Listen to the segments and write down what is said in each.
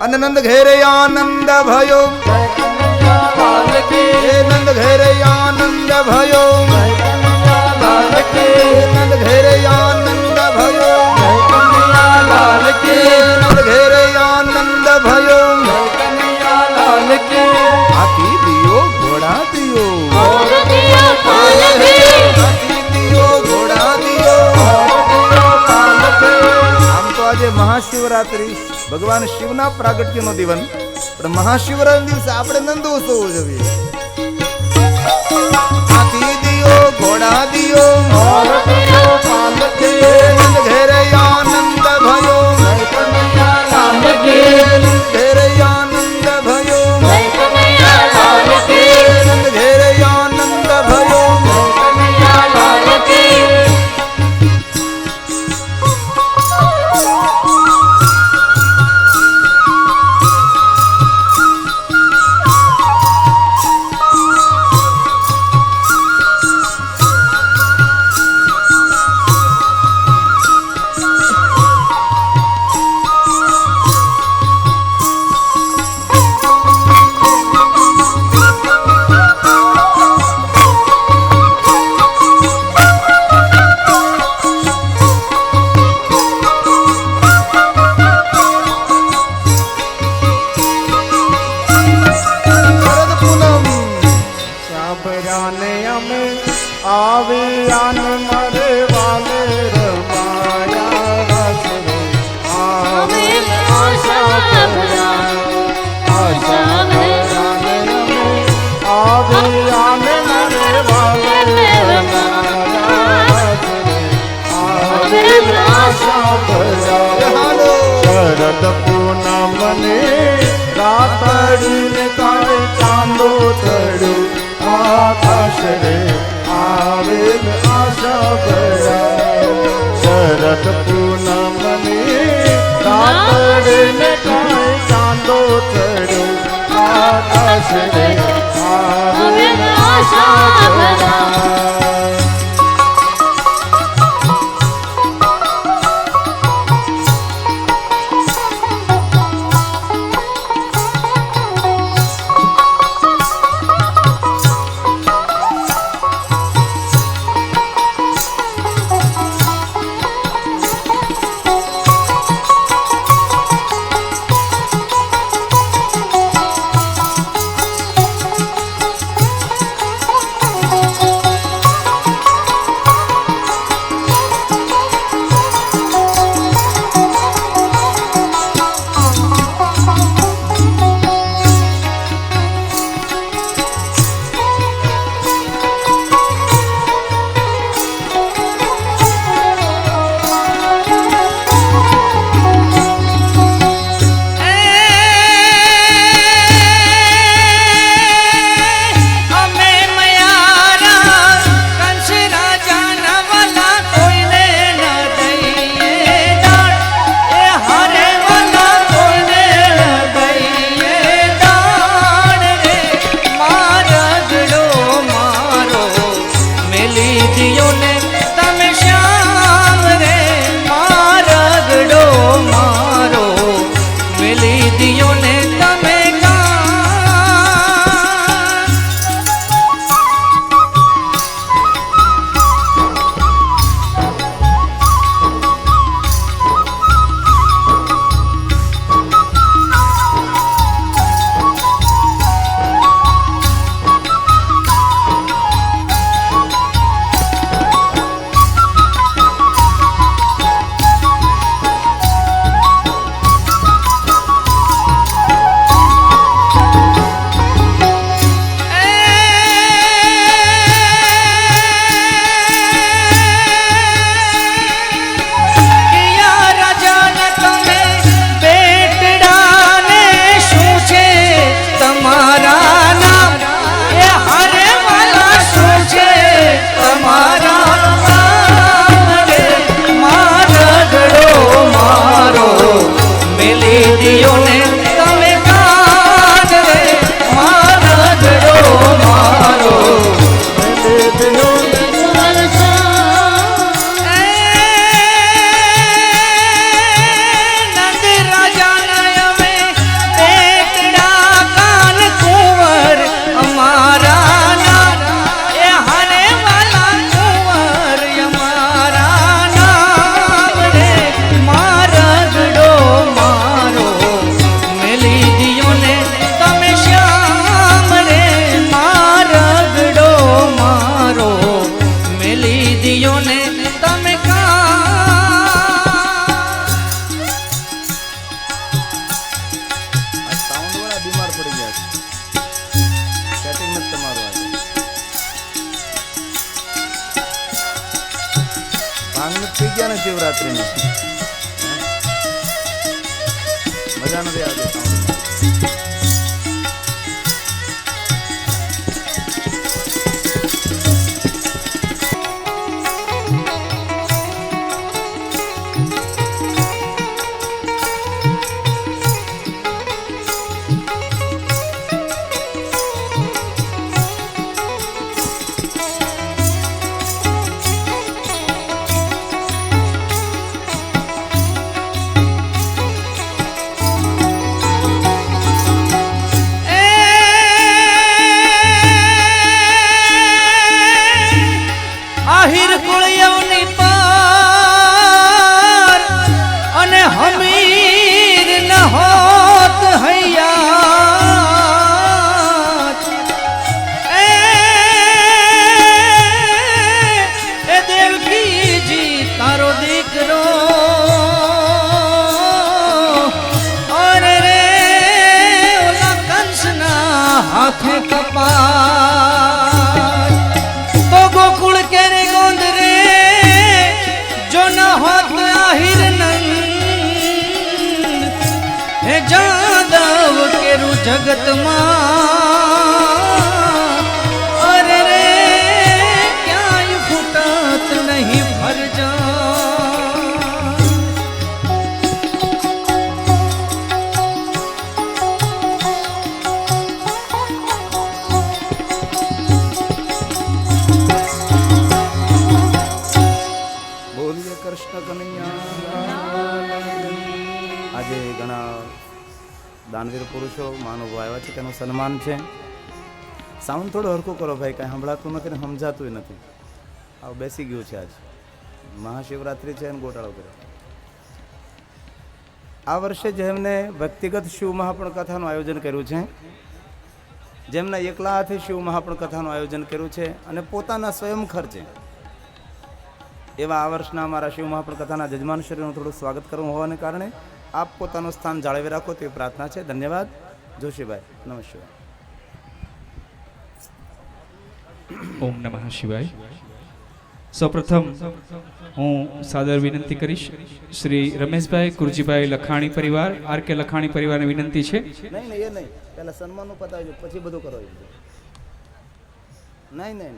અને નંદ ઘેરે આનંદ ભયો, નંદ ઘેરે આનંદ ભયો, નંદ ઘેરે આનંદ ભયો, નંદ ઘેરે આનંદ ભયો, હાથી દિયો ઘોડા દિયો, હાથી દિયો ઘોડા દિયો. આમ તો આજે મહાશિવરાત્રી ભગવાન શિવના પ્રાગટ્યનો દિવસ, પણ મહાશિવરાત્રી દિવસે આપણે નંદ ઉત્સવ ઉજવીએ. હાથી દિયો ઘોડા દિયો, નંદ ઘેરે આનંદ ભયો, નંદ ઘેરે આનંદ ભયો, નંદ ઘેરે આનંદ ભયો. શરદ પૂનમને રાતડીને કાળે ચાંદો ચડ્યો આકાશ રે આવેલ આશા ભરા. શરદ પૂનમને રાતડીને કાળે ચાંદો ચડ્યો આકાશ રે આવેલ આશા ભરા. ગયા ને શિવરાત્રીની મજા નથી આવતી. આહિર કુળિયોની પાર અને હમીર ન હોત હૈયાત એ દેવકીજી તારો દીકરો અરે રે ઓલા કંસના હાથે કપાત તો ગોકુળ કેરે ગોંદ રે જો ન હોત આહિર નંદ હે જાદવ કેરું જગતમાં અરે રે ક્યાંય ફૂટત નહીં ફરજા. બોલીએ કૃષ્ણ કનૈયા. આજે ઘણા દાનવીર પુરુષો માનવો આવ્યા છે, તેનું સન્માન છે. સાઉન્ડ થોડું હરખું કરો ભાઈ, કાંઈ સંભળાતું નથી ને સમજાતું નથી. આવું બેસી ગયું છે. આજ મહાશિવરાત્રિ છે અને ગોટાળો કર્યો. આ વર્ષે જેમને વ્યક્તિગત શિવ મહાપણ કથાનું આયોજન કર્યું છે, જેમના એકલા હાથે શિવ મહાપણ કથાનું આયોજન કર્યું છે અને પોતાના સ્વયં ખર્ચે, એવા આ વર્ષના અમારા શિવ મહાપણ કથાના જજમાન શ્રીનું થોડું સ્વાગત કરવું હોવાને કારણે આપ પોતાનું સ્થાન જાળવી રાખો તેવી પ્રાર્થના છે. ધન્યવાદ. જોશીભાઈ, નમસ્કાર. ઓમ નમઃ શિવાય. સૌપ્રથમ હું સાદર વિનંતી કરીશ શ્રી રમેશભાઈ કુરજીભાઈ લખાણી પરિવાર, આર કે લખાણી પરિવારને વિનંતી છે. નહીં નહીં, એ નહીં, પહેલાં સન્માનનું પતાવજો, પછી બધું કરો. નહીં નહીં નહીં,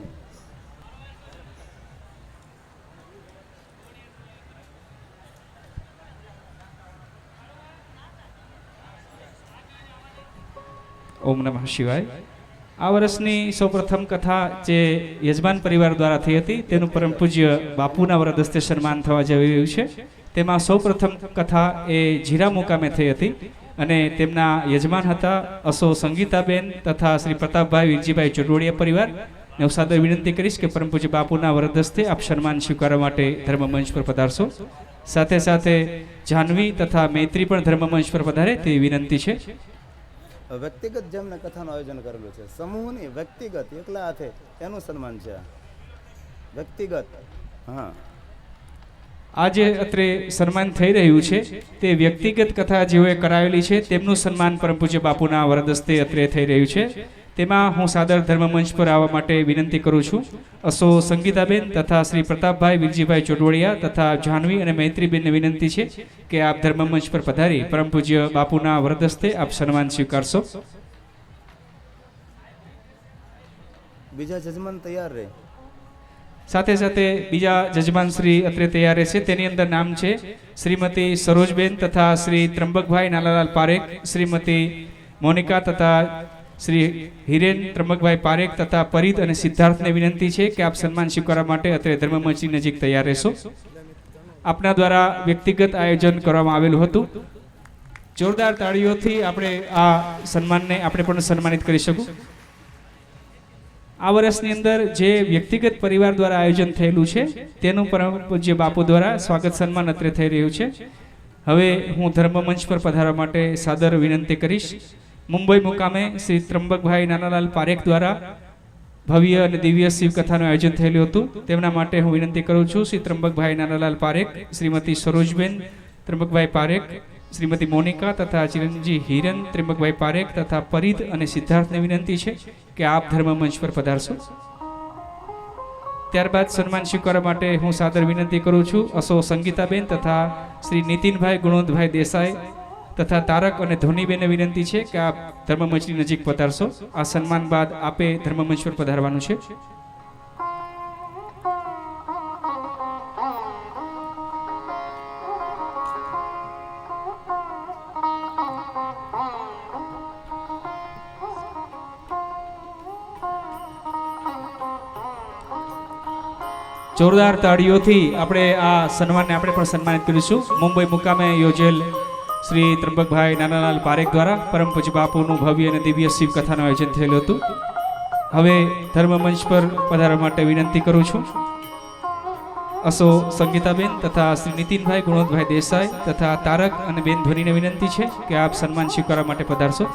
ઓમ નમઃ શિવાય. આ વર્ષની સૌપ્રથમ કથા જે યજમાન પરિવાર દ્વારા થઈ હતી તેનું પરમ પૂજ્ય બાપુના વરદસ્તે સન્માન થવા જઈ રહ્યું છે. તેમાં સૌપ્રથમ કથા એ જીરા મુકામે થઈ હતી અને તેમના યજમાન હતા અસો સંગીતાબેન તથા શ્રી પ્રતાપભાઈ વીરજીભાઈ ચુડવડિયા પરિવાર. હું સાદર વિનંતી કરીશ કે પરમ પૂજ્ય બાપુના વરદસ્તે આપ સન્માન સ્વીકારવા માટે ધર્મમંચ પર પધારશો. સાથે સાથે જાહ્નવી તથા મૈત્રી પણ ધર્મમંચ પર પધારે તેવી વિનંતી છે. વ્યક્તિગત જેમને કથાનું આયોજન કરેલું છે, સમૂહની વ્યક્તિગત એકલા હાથે, એનું સન્માન છે. વ્યક્તિગત, હા, આજે અત્રે સન્માન થઈ રહ્યું છે તે વ્યક્તિગત કથા જેઓએ કરાવેલી છે તેમનું સન્માન પરમ પૂજ્ય બાપુના વરદસ્તે અત્રે થઈ રહ્યું છે. તેમાં હું સાદર ધર્મમંચ પર આવવા માટે વિનંતી કરું છું. અસો સંગીતાબેન તથા શ્રી પ્રતાપભાઈ વીરજીભાઈ ચોડવડિયા તથા જાહ્નવી અને મૈત્રીબેનને વિનંતી છે કે આપ ધર્મમંચ પર પધારી પરમ પૂજ્ય બાપુના વરદસ્તે આપ સન્માન સ્વીકારશો. બીજા જજમાન તૈયાર રહે. સાથે સાથે બીજા જજમાન શ્રી અત્રે તૈયાર છે. તેની અંદર નામ છે શ્રીમતી સરોજબેન તથા શ્રી ત્રંબકભાઈ નાલાલાલ પારેખ, શ્રીમતી મોનિકા તથા શ્રી હિરેન ત્રંબકભાઈ પારેખ તથા પરિત અને સિદ્ધાર્થને વિનંતી છે કે આપ સન્માન સ્વીકારવા માટે અત્રે ધર્મમંચની નજીક તૈયાર રહેશો. આપના દ્વારા વ્યક્તિગત આયોજન કરવામાં આવેલું હતું. જોરદાર તાળીઓથી આપણે આ સન્માનને આપણે પણ સન્માનિત કરી શકું. આ વર્ષની અંદર જે વ્યક્તિગત પરિવાર દ્વારા આયોજન થયેલું છે તેનું પરમ પૂજ્ય બાપુ દ્વારા સ્વાગત સન્માન અત્રે થઈ રહ્યું છે. હવે હું ધર્મમંચ પર પધારવા માટે સાદર વિનંતી કરીશ. મુંબઈ મુકામે શ્રી ત્રંબકભાઈ નાનાલાલ પારેખ દ્વારા ભવ્ય અને દિવ્ય શિવ કથાનું આયોજન થયેલું હતું. તેમના માટે હું વિનંતી કરું છું શ્રી ત્રંબકભાઈ નાનાલાલ પારેખ, શ્રીમતી સરોજબેન ત્રંબકભાઈ પારેખ, શ્રીમતી મોનિકા તથા ચિરંજી હિરન ત્રંબકભાઈ પારેખ તથા પરિત અને સિદ્ધાર્થને વિનંતી છે કે આપ ધર્મમંચ પર પધારશો. ત્યારબાદ સન્માન સ્વીકારવા માટે હું સાદર વિનંતી કરું છું અસો સંગીતાબેન તથા શ્રી નીતિનભાઈ ગુણવંતભાઈ દેસાઈ તથા તારક અને ધોનીબેનને વિનંતી છે કે આપ ધર્મમંચની નજીક પધારશો. આ સન્માન બાદ આપે ધર્મમંચ પર પધારવાનું છે. જોરદાર તાળીઓથી આપણે આ સન્માનને આપણે પણ સન્માનિત કરીશું. મુંબઈ મુકામે યોજેલ શ્રી ત્રંબકભાઈ નાનાલાલ પારેખ દ્વારા પરમ પૂજ્ય બાપુનું ભવ્ય અને દિવ્ય શિવ કથાનું આયોજન થયેલું હતું. હવે ધર્મમંચ પર પધારવા માટે વિનંતી કરું છું અસો સંગીતાબેન તથા શ્રી નીતિનભાઈ ગુણવંતભાઈ દેસાઈ તથા તારક અને બેન ધોનીને વિનંતી છે કે આપ સન્માન સ્વીકારવા માટે પધારશો.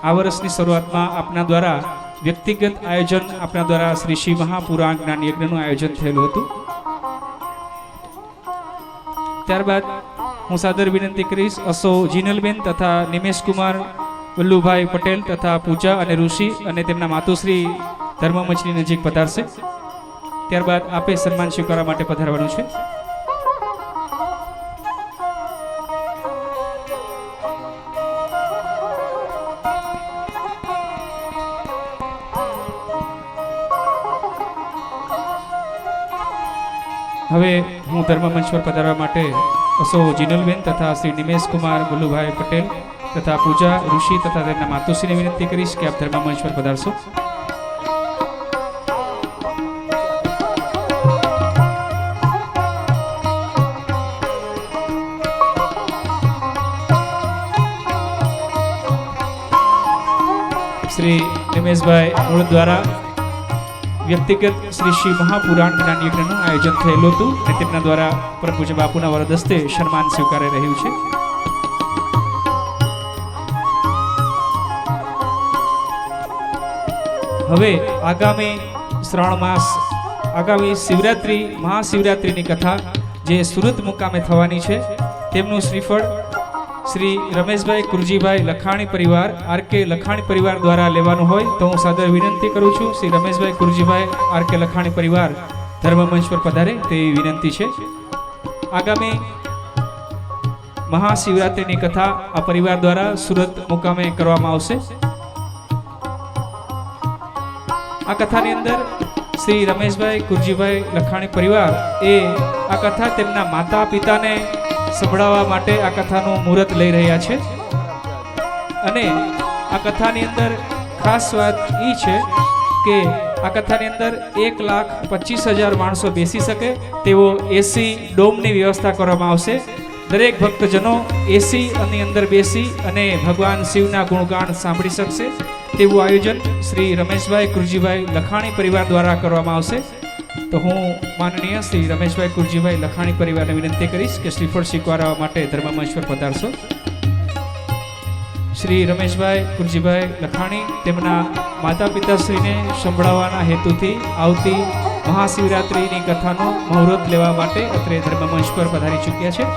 આ વર્ષની શરૂઆતમાં આપના દ્વારા વ્યક્તિગત આયોજન આપણા દ્વારા શ્રી શિવ મહાપુરાણ જ્ઞાન યજ્ઞનું આયોજન થયેલું હતું. ત્યારબાદ હું સાદર વિનંતી કરીશ અસો જીનલબેન તથા નિમેશકુમાર વલ્લુભાઈ પટેલ તથા પૂજા અને ઋષિ અને તેમના માતુશ્રી ધર્મમંચની નજીક પધારશે. ત્યારબાદ આપે સન્માન સ્વીકારવા માટે પધારવાનું છે. હવે હું ધર્મમંચ પર પધારવા માટે અસો જીનલબેન તથા શ્રી નિમેશ કુમાર ગુલ્લુભાઈ પટેલ તથા પૂજા ઋષિ તથા તેમના માતુશ્રીને વિનંતી કરીશ કે આપ ધર્મમંચ પર પધારશો. શ્રી નિમેશભાઈ મૂળ દ્વારા વ્યક્તિગત શ્રી શિવ મહાપુરાણ જ્ઞાન યજ્ઞનું આયોજન થયેલું હતું અને તેમના દ્વારા પરમ પૂજ્ય બાપુના વરદસ્તે સન્માન સ્વીકારાઈ રહ્યું છે. હવે આગામી શ્રાવણ માસ આગામી શિવરાત્રી મહાશિવરાત્રીની કથા જે સુરત મુકામે થવાની છે તેમનું શ્રીફળ શ્રી રમેશભાઈ કુરજીભાઈ લખાણી પરિવાર આરકે લખાણી પરિવાર દ્વારા લેવાનું હોય તો હું સાદર વિનંતી કરું છું શ્રી રમેશભાઈ કુરજીભાઈ આરકે લખાણી પરિવાર ધર્મમંચ પર પધારે તેવી વિનંતી છે. આગામી મહાશિવરાત્રિની કથા આ પરિવાર દ્વારા સુરત મુકામે કરવામાં આવશે. આ કથાની અંદર શ્રી રમેશભાઈ કુરજીભાઈ લખાણી પરિવાર એ આ કથા તેમના માતા પિતાને સંભળાવવા માટે આ કથાનું મુહૂર્ત લઈ રહ્યા છે અને આ કથાની અંદર ખાસ વાત એ છે કે આ કથાની અંદર 1,25,000 માણસો બેસી શકે તેવો એસી ડોમની વ્યવસ્થા કરવામાં આવશે. દરેક ભક્તજનો એસી ની અંદર બેસી અને ભગવાન શિવના ગુણગાન સાંભળી શકશે તેવું આયોજન શ્રી રમેશભાઈ કુરજીભાઈ લખાણી પરિવાર દ્વારા કરવામાં આવશે. તો હું માનનીય શ્રી રમેશભાઈ કુરજીભાઈ લખાણી પરિવારને વિનંતી કરીશ કે શ્રીફળ સ્વીકારવા માટે ધર્મમંચ પર પધારશો. શ્રી રમેશભાઈ કુરજીભાઈ લખાણી તેમના માતા પિતાશ્રીને સંભળાવવાના હેતુથી આવતી મહાશિવરાત્રિની કથાનો મુહૂર્ત લેવા માટે અત્રે ધર્મમંચ પર પધારી ચૂક્યા છે.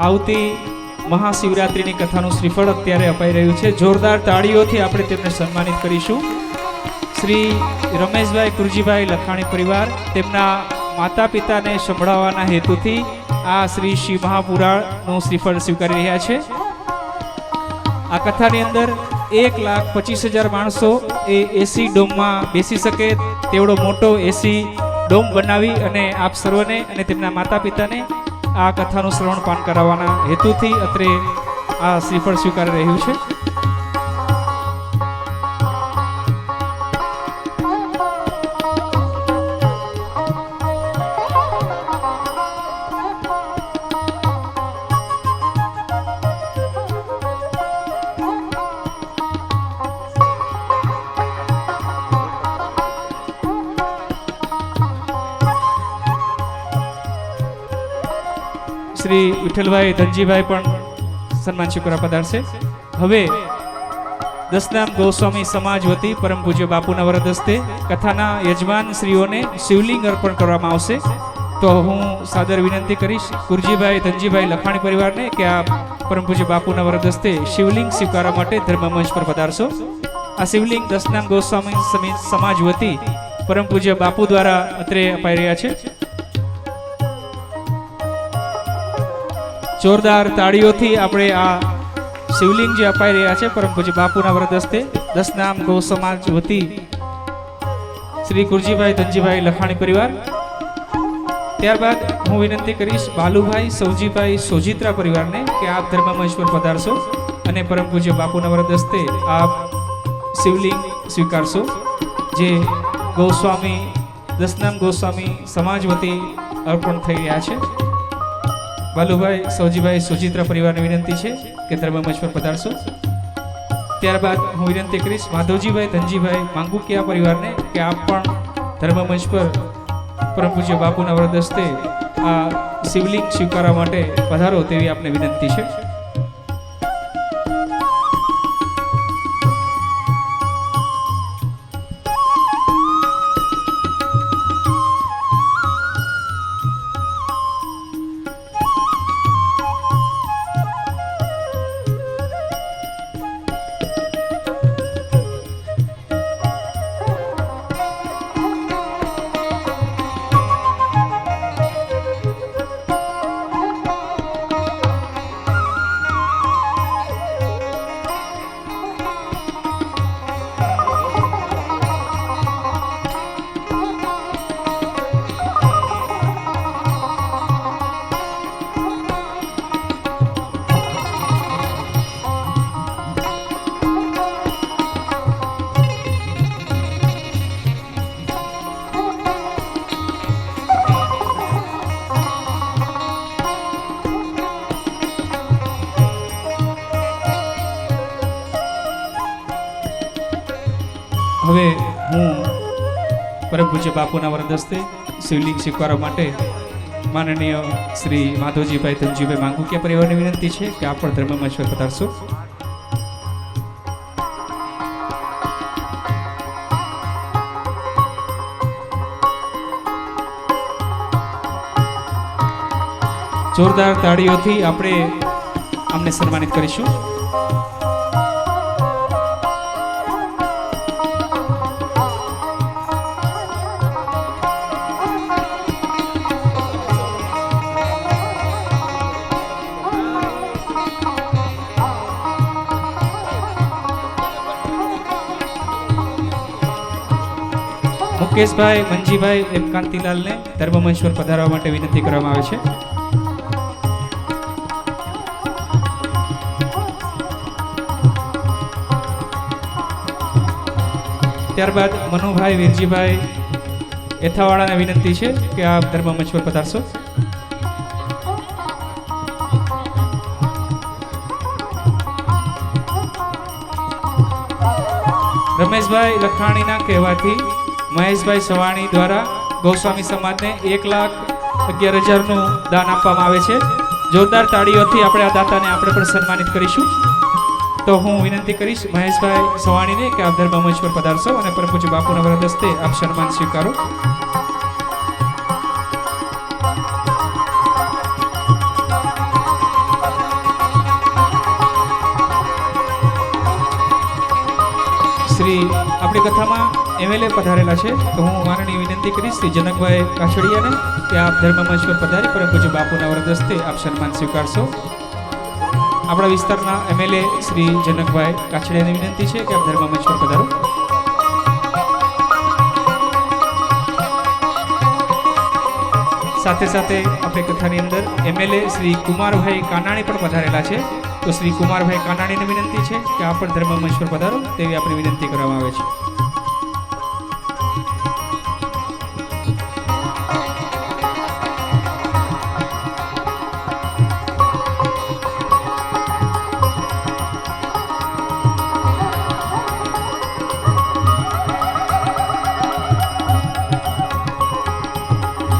આવતી મહાશિવરાત્રિની કથાનું શ્રીફળ અત્યારે અપાઈ રહ્યું છે. જોરદાર તાળીઓથી આપણે તેમને સન્માનિત કરીશું. શ્રી રમેશભાઈ કુરજીભાઈ લખાણી પરિવાર તેમના માતા પિતાને સંભળાવવાના હેતુથી આ શ્રી શિવ મહાપુરાણનું શ્રીફળ સ્વીકારી રહ્યા છે. આ કથાની અંદર 1,25,000 માણસો એ એસી ડોમમાં બેસી શકે તેવડો મોટો એસી ડોમ બનાવી અને આપ સર્વને અને તેમના માતા પિતાને આ કથાનું શ્રવણપાન કરાવવાના હેતુથી અત્રે આ શ્રીફળ સ્વીકારી રહ્યું છે. શ્રી વિઠ્ઠલભાઈ ધનજીભાઈ પણ સન્માન સ્વીકારવા પધારશે. હવે દસનામ ગોસ્વામી સમાજ વતી પરમ પૂજ્ય બાપુના વરદ હસ્તે કથાના યજમાન શ્રીઓને શિવલિંગ અર્પણ કરવામાં આવશે. તો હું સાદર વિનંતી કરીશ કુરજીભાઈ ધનજીભાઈ લખાણી પરિવારને કે આ પરમ પૂજ્ય બાપુના વરદ હસ્તે શિવલિંગ સ્વીકારવા માટે ધર્મમંચ પર પધારશો. આ શિવલિંગ દસનામ ગોસ્વામી સમાજ વતી પરમ પૂજ્ય બાપુ દ્વારા અત્રે અપાઈ રહ્યા છે. જોરદાર તાળીઓથી આપણે આ શિવલિંગ જે અપાઈ રહ્યા છે પરમ પૂજ્ય બાપુના વરદ હસ્તે દસનામ ગૌ સમાજ વતી શ્રી કુરજીભાઈ ધનજીભાઈ લખાણી પરિવાર. ત્યારબાદ હું વિનંતી કરીશ બાલુભાઈ સૌજીભાઈ સોજિત્રા પરિવારને કે આપ ધર્મમંચ પર પધારશો અને પરમ પૂજ્ય બાપુના વરદ હસ્તે આપ શિવલિંગ સ્વીકારશો જે ગોસ્વામી દસનામ ગોસ્વામી સમાજ વતી અર્પણ થઈ રહ્યા છે. બાલુભાઈ સૌજીભાઈ સુચિત્રા પરિવારને વિનંતી છે કે ધર્મમંચ પર પધારશો. ત્યારબાદ હું વિનંતી કરીશ માધવજીભાઈ ધનજીભાઈ માંગુકિયા પરિવારને કે આપ પણ ધર્મમંચ પર પરમ પૂજ્ય બાપુના વરદ હસ્તે આ શિવલિંગ સ્વીકારવા માટે પધારો તેવી આપને વિનંતી છે. હવે હું પરમ પૂજ્ય બાપુના વરદ હસ્તે શિવલિંગ સ્વીકારવા માટે માનનીય શ્રી માધવજીભાઈ ધનજીભાઈ માંગુકિયા પરિવારને વિનંતી છે કે આપ પણ ધર્મમંચ પર પધારશો. જોરદાર તાળીઓથી આપણે અમને સન્માનિત કરીશું. મુકેશભાઈ મંજીભાઈ એમ કાંતિલાલને ધર્મમંચ પર પધારવા માટે વિનંતી કરવામાં આવે છે. ત્યારબાદ મનુભાઈ વીરજીભાઈ એથાવાળાને વિનંતી છે કે આપ ધર્મમંચ પર પધારશો. રમેશભાઈ લખાણીના કહેવાથી મહેશભાઈ સવાણી દ્વારા ગોસ્વામી સમાજને 1,11,000નું દાન આપવામાં આવે છે. જોરદાર તાળીઓથી આપણે આ દાતાને આપણે પણ સન્માનિત કરીશું. તો હું વિનંતી કરીશ મહેશભાઈ સવાણીને કે આપ ધર્મમંચ પર પધારશો અને પરમ પૂજ્ય બાપુના વરદ હસ્તે આપ સન્માન સ્વીકારો. શ્રી આપણી કથામાં એમએલએ પધારેલા છે તો હું માનની વિનંતી કરીશ શ્રી જનકભાઈ કાછડિયાને કે આપ ધર્મમંચ પર પધારી પરમ પૂજ્ય બાપુના વરદ હસ્તે આપ સન્માન સ્વીકારશો. આપણા વિસ્તારના એમએલએ શ્રી જનકભાઈ કાછડિયાને વિનંતી છે કે આપ ધર્મમંચ પર પધારો. સાથે સાથે આપણી કથાની અંદર એમએલએ શ્રી કુમારભાઈ કાનાણી પણ પધારેલા છે તો શ્રી કુમારભાઈ કાનાણીને વિનંતી છે કે આપ પણ ધર્મમંચ પર પધારો તેવી આપણી વિનંતી કરવામાં આવે છે.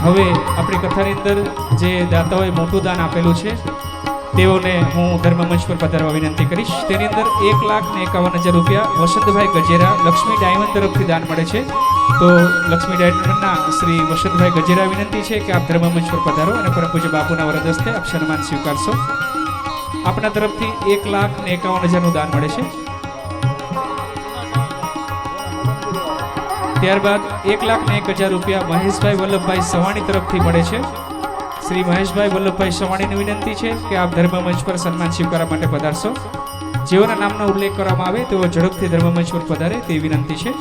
હવે આપણી કથાની અંદર જે દાતાઓએ મોટું દાન આપેલું છે તેઓને હું ધર્મમંચ પર પધારવા વિનંતી કરીશ. તેની અંદર 1,51,000 રૂપિયા વસંતભાઈ ગજેરા લક્ષ્મી ડાયમંડ તરફથી દાન મળે છે. તો લક્ષ્મી ડાયમંડના શ્રી વસંતભાઈ ગજેરા વિનંતી છે કે આપ ધર્મમંચ પર પધારો અને પરમ પૂજ્ય બાપુના વરદ હસ્તે આપ સન્માન સ્વીકારશો. આપના તરફથી 1,51,000 દાન મળે છે. ત્યારબાદ 1,01,000 રૂપિયા મહેશભાઈ વલ્લભભાઈ સવાણી તરફથી મળે છે. શ્રી મહેશભાઈ વલ્લભભાઈ સવાણીની વિનંતી છે કે આપ ધર્મમંચ પર સન્માન સ્વીકારવા માટે પધારશો. જેઓના નામનો ઉલ્લેખ કરવામાં આવે તેઓ ઝડપથી ધર્મમંચ પર પધારે તે વિનંતી છે.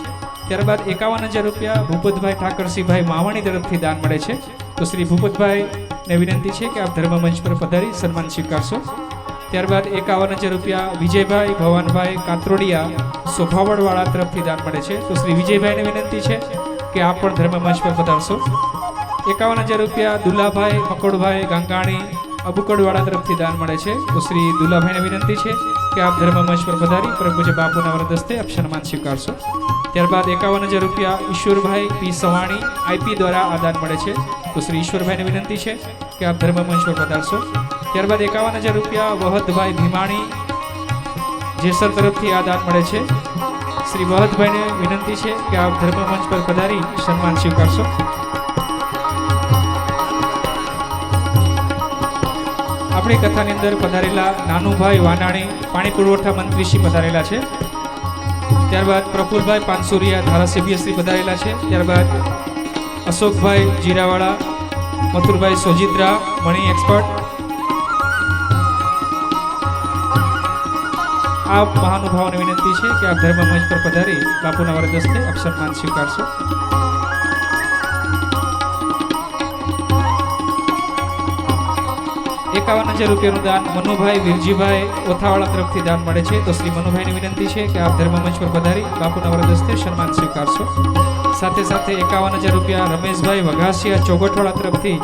ત્યારબાદ 51,000 રૂપિયા ભૂપતભાઈ ઠાકરસિંહભાઈ માવાણી તરફથી દાન મળે છે. તો શ્રી ભૂપતભાઈને વિનંતી છે કે આપ ધર્મમંચ પર પધારી સન્માન સ્વીકારશો. ત્યારબાદ 51,000 રૂપિયા વિજયભાઈ ભવાનભાઈ કાતરોડિયા સોભાવડવાળા તરફથી દાન મળે છે. તો શ્રી વિજયભાઈને વિનંતી છે કે આપ પણ ધર્મમંચ પર પધારશો. 51,000 રૂપિયા દુલાભાઈ મકોડભાઈ ગાંગાણી અબુકડવાળા તરફથી દાન મળે છે. તો શ્રી દુલાભાઈને વિનંતી છે કે આપ ધર્મમંચ પર પધારી પરમ પૂજ્ય બાપુના વરદ હસ્તે આપ સન્માન સ્વીકારશો. ત્યારબાદ 51,000 રૂપિયા ઈશ્વરભાઈ પી સવાણી આઈપી દ્વારા આ દાન મળે છે. તો શ્રી ઈશ્વરભાઈને વિનંતી છે કે આપ ધર્મમંચ પર પધારશો. ત્યારબાદ 51,000 રૂપિયા વહદભાઈ ભીમાણી જેસર તરફથી આ દાન મળે છે. શ્રી વહદભાઈને વિનંતી છે કે આપ ધર્મમંચ પર પધારી સન્માન સ્વીકારશો. આપણી કથાની અંદર પધારેલા નાનુભાઈ વાનાણી પાણી પુરવઠા મંત્રીશ્રી પધારેલા છે. ત્યારબાદ પ્રફુલભાઈ પાનસુરિયા ધારાસભ્ય શ્રી પધારેલા છે. ત્યારબાદ અશોકભાઈ જીરાવાળા, મથુરભાઈ સોજિત્રા મણી એક્સપર્ટ. આ મહાનુભાવોને વિનંતી છે કે આપ ધર્મમંચ પર પધારી બાપુના વરદ હસ્તે આપ સન્માન સ્વીકારશો. 51,000 રૂપિયાનું દાન મનુભાઈ વીરજીભાઈ ઓથાવાળા તરફથી દાન મળે છે. તો શ્રી મનુભાઈની વિનંતી છે કે આપ ધર્મમંચ પર પધારી બાપુના વરદ હસ્તે સન્માન સ્વીકારશો. સાથે સાથે 51,000 રૂપિયા રમેશભાઈ વઘાસિયા ચોગઠવાળા તરફથી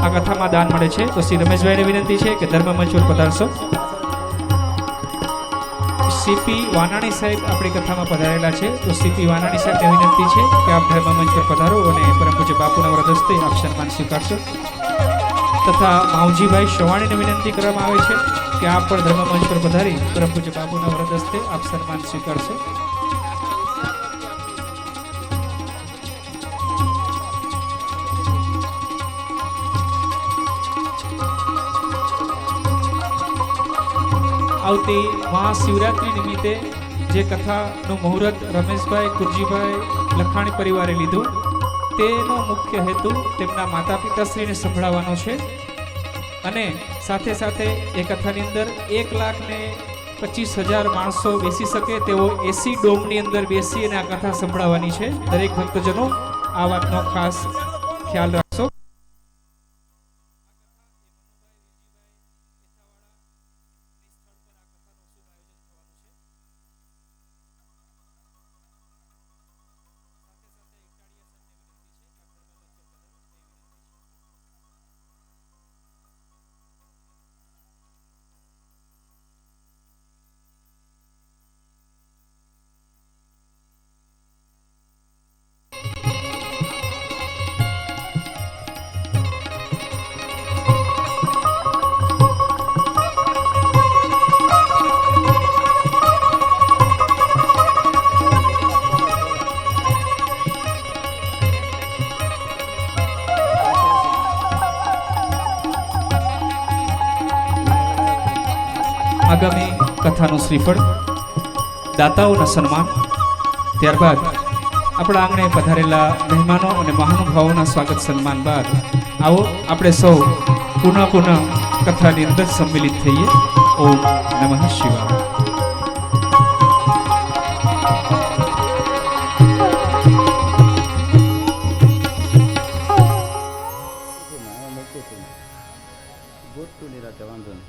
આ કથામાં દાન મળે છે. તો શ્રી રમેશભાઈને વિનંતી છે કે ધર્મમંચ પર પધારશો. સીપી વાનાણી સાહેબ આપણી કથામાં પધારેલા છે. તો સીપી વાનાણી સાહેબને વિનંતી છે કે આપ ધર્મમંચ પર પધારો અને પરમ પૂજ્ય બાપુના વરદ હસ્તે આપ સન્માન સ્વીકારશો. તથા માવજીભાઈ શવાણીને વિનંતી કરવામાં આવે છે કે આપ પણ ધર્મમંચ પર પધારી પરમ પૂજ્ય બાપુના વરદ હસ્તે આપ સન્માન સ્વીકારશો. આવતી મહાશિવરાત્રિ નિમિત્તે જે કથાનું મુહૂર્ત રમેશભાઈ કુરજીભાઈ લખાણી પરિવારે લીધું તેનો મુખ્ય હેતુ તેમના માતા પિતાશ્રીને સંભળાવવાનો છે. અને સાથે સાથે એ કથાની અંદર 1,25,000 માણસો બેસી શકે તેવો એસી ડોમની અંદર બેસી અને આ કથા સંભળાવવાની છે. દરેક ભક્તજનો આ વાતનો ખાસ ખ્યાલ રાખશો. આગામી કથાનું શ્રીફળ, દાતાઓના સન્માન, ત્યારબાદ આપણા આંગણે પધારેલા મહેમાનો અને મહાનુભાવોના સ્વાગત સન્માન બાદ આવો આપણે સૌ પુનઃ કથાની અંદર સંમિલિત થઈએ. ઓમ નમઃ શિવાય. વાંધો નહીં.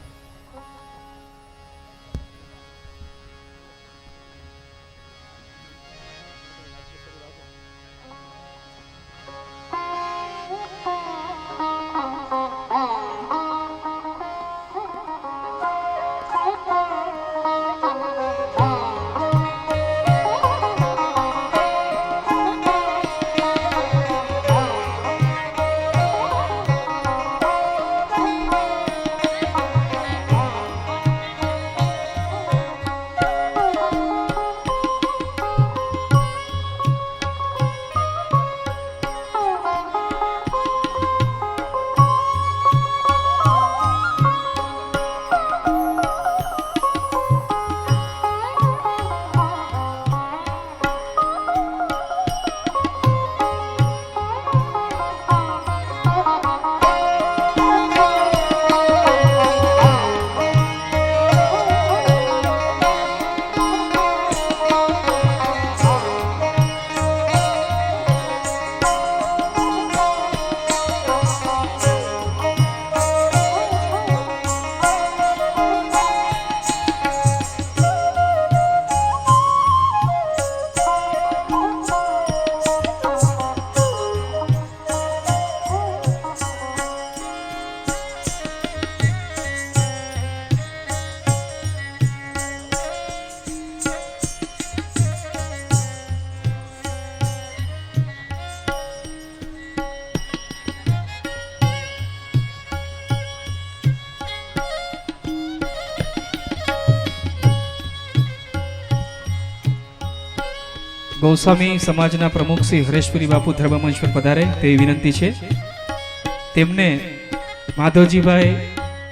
ગૌસ્વામી સમાજના પ્રમુખ શ્રી હરેશપુરી બાપુ ધર્મમંચ પર પધારે તેવી વિનંતી છે. તેમને માધવજીભાઈ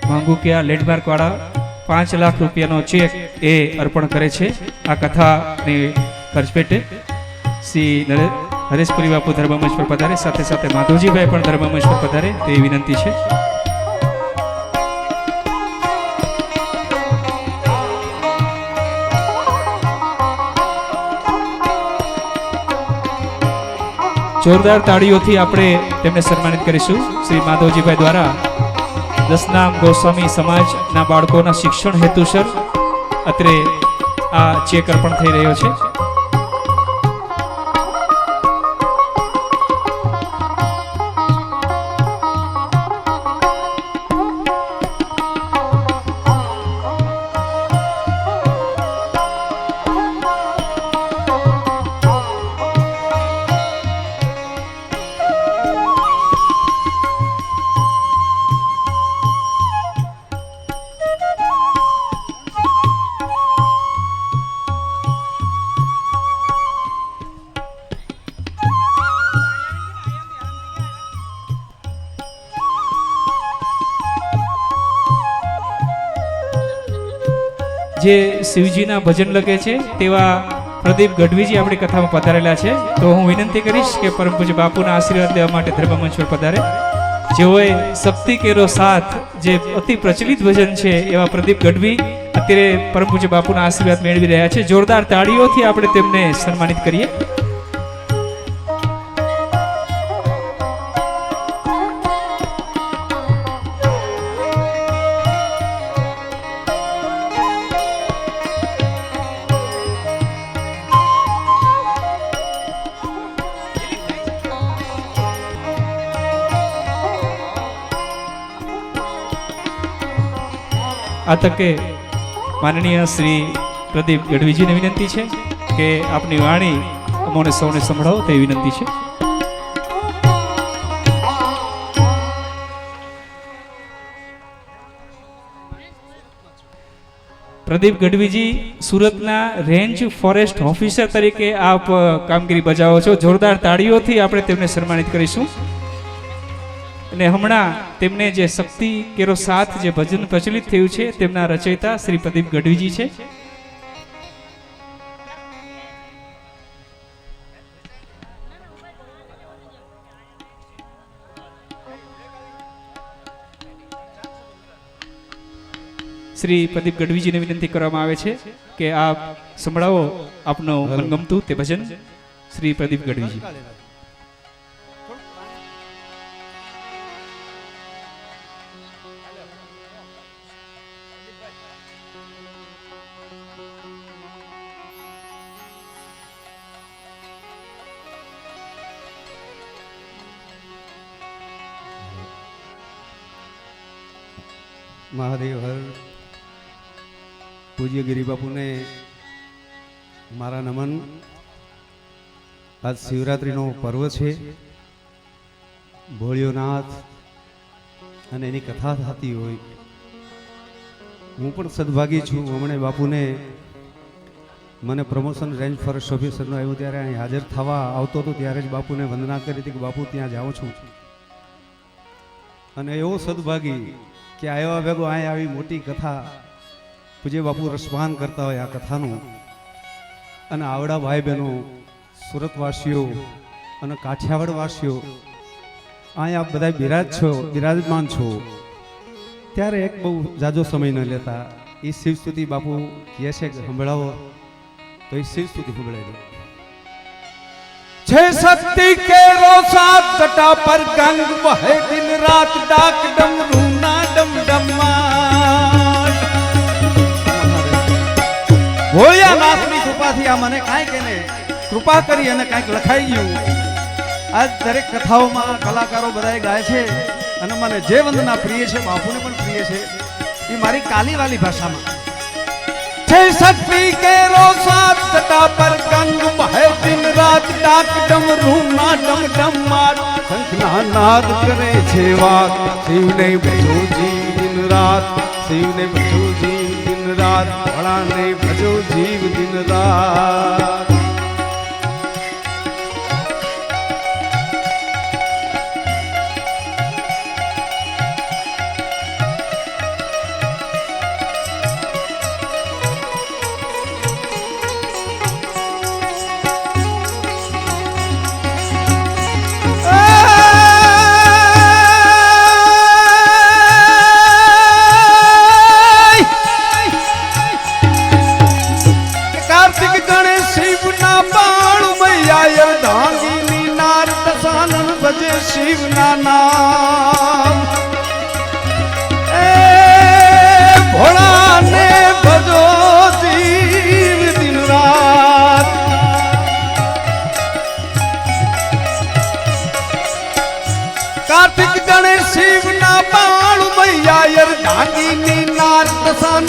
માંગુકિયા લેન્ડમાર્કવાળા 5 લાખ રૂપિયાનો ચેક એ અર્પણ કરે છે આ કથાની ખર્ચ પેટે. શ્રી હરેશપુરી બાપુ ધર્મમંચ પર પધારે, સાથે સાથે માધવજીભાઈ પણ ધર્મમંચ પર પધારે તેવી વિનંતી છે. જોરદાર તાળીઓથી આપણે તેમને સન્માનિત કરીશું. શ્રી માધવજીભાઈ દ્વારા દસનામ ગોસ્વામી સમાજના બાળકોના શિક્ષણ હેતુસર અત્રે આ ચેક અર્પણ થઈ રહ્યો છે. જે શિવજીના ભજન લખે છે તેવા પ્રદીપ ગઢવીજી આપણી કથામાં પધારેલા છે. તો હું વિનંતી કરીશ કે પરમ પૂજ્ય બાપુના આશીર્વાદ લેવા માટે ધર્મમંચ પર પધારે. જેઓએ શક્તિ કેરો સાથ જે અતિ પ્રચલિત ભજન છે એવા પ્રદીપ ગઢવી અત્યારે પરમ પૂજ્ય બાપુના આશીર્વાદ મેળવી રહ્યા છે. જોરદાર તાળીઓથી આપણે તેમને સન્માનિત કરીએ. આ તકે માનનીય શ્રી પ્રદીપ ગઢવીજીને વિનંતી છે કે આપની વાણી અમોને સૌને સંભળાવો તે વિનંતી છે. પ્રદીપ ગઢવીજી સુરતના રેન્જ ફોરેસ્ટ ઓફિસર તરીકે આપ કામગીરી બજાવો છો. જોરદાર તાળીઓથી આપણે તેમને સન્માનિત કરીશું. અને હમણાં તેમને જે શક્તિ કેરો સાથ જે ભજન પ્રચલિત થયું છે તેમના રચયિતા શ્રી પ્રદીપ ગઢવીજી છે. શ્રી પ્રદીપ ગઢવીજીને વિનંતી કરવામાં આવે છે કે આપ સંભળાવો આપનું મનગમતું તે ભજન. શ્રી પ્રદીપ ગઢવીજી. મહાદેવ હર પૂજ્ય ગિરી બાપુને મારા નમન. આજ શિવરાત્રિનો પર્વ છે. ભોળિયોનાથ અને એની કથા થતી હોય. હું પણ સદભાગી છું. હમણે બાપુને મને પ્રમોશન રેન્જ ફોરેસ્ટ ઓફિસરનો આવ્યો ત્યારે અહીં હાજર થવા આવતો હતો ત્યારે જ બાપુને વંદના કરી હતી કે બાપુ ત્યાં જાઉં છું. અને એવો સદભાગી કે આવ્યા ભેગો અહીં આવી મોટી કથા પૂજ્ય બાપુ રસપાન કરતા હોય આ કથાનું. અને આવડા ભાઈ બહેનો સુરતવાસીઓ અને કાઠિયાવાડવાસીઓ અહીં આપ બધા બિરાજમાન છો ત્યારે એક બહુ જાજો સમય ન લેતા એ શિવસ્તુતિ બાપુ કહે છે કે સંભળાવો તો એ શિવસ્તુતિ સંભળાવી દો. छे शक्ति के रोसात जटा पर गंग बहे दिन रात डाक डमरू ना डम डमाट. ભોળિયાનાથની કૃપાથી આ મને કાંઈક એને કૃપા કરી અને કાંઈક લખાઈ ગયું. આજ દરેક કથાઓમાં કલાકારો બધાએ ગાય છે અને મને જે વંદના પ્રિય છે બાપુને પણ પ્રિય છે એ મારી કાલીવાલી ભાષામાં. छे शक्ति के रोसात जटा पर गंग बहे दिन रात डाक डमरू ना डम डमाट. શંખના નાદ કરે છે વાત શિવને ભજો જીવ દિન રાત. શિવને ભજો જીવ દિન રાત. ભોળાને ભજો જીવ દિન રાત.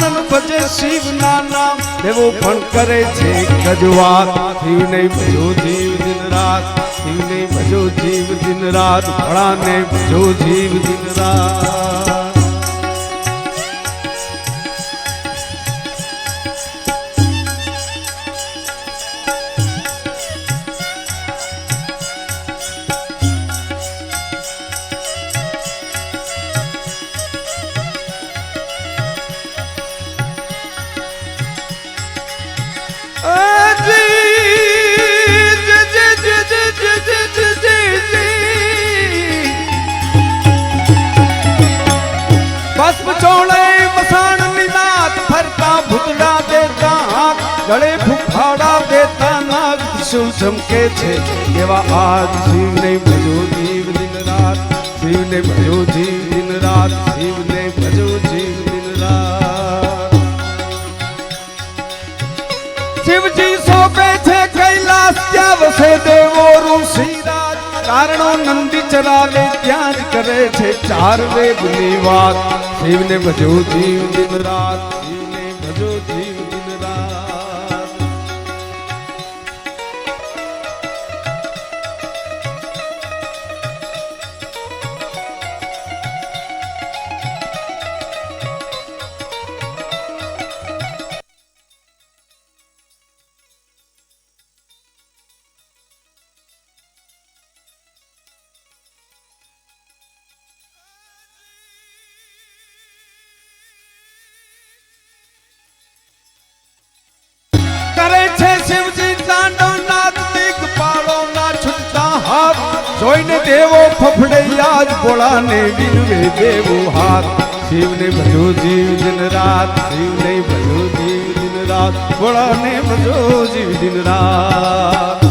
આનંદ ભજે શિવના નામ દેવો પણ કરે છે ગજવાત શિવને ભજો જીવ દિન રાત શિવને ભજો જીવ દિન રાત ભળાને ભજો જીવ દિન રાત ગળે ફૂફાડા દેતા નાગ શું ચમકે છે એવા આજ શિવને ભજો જીવ દિન રાત શિવને ભજો જીવ દિન રાત શિવને ભજો જીવ દિન રાત શિવજી સોંપે છે કૈલાસ ત્યાં વસે દેવો ઋષિરાજ કારણો નંદી ચરાવે ત્યાં જ કરે છે ચાર વેદની વાત શિવને ભજો જીવ દિન રાત શિવને ભજો જીવ દિન રાત જોઈને દેવો ફફડે યાદ ભોળાને વિનવે દેવો હાથ શિવને ભજો જીવ દિન રાત શિવને ભજો જીવ દિન રાત ભોળાને ભજો જીવ દિન રાત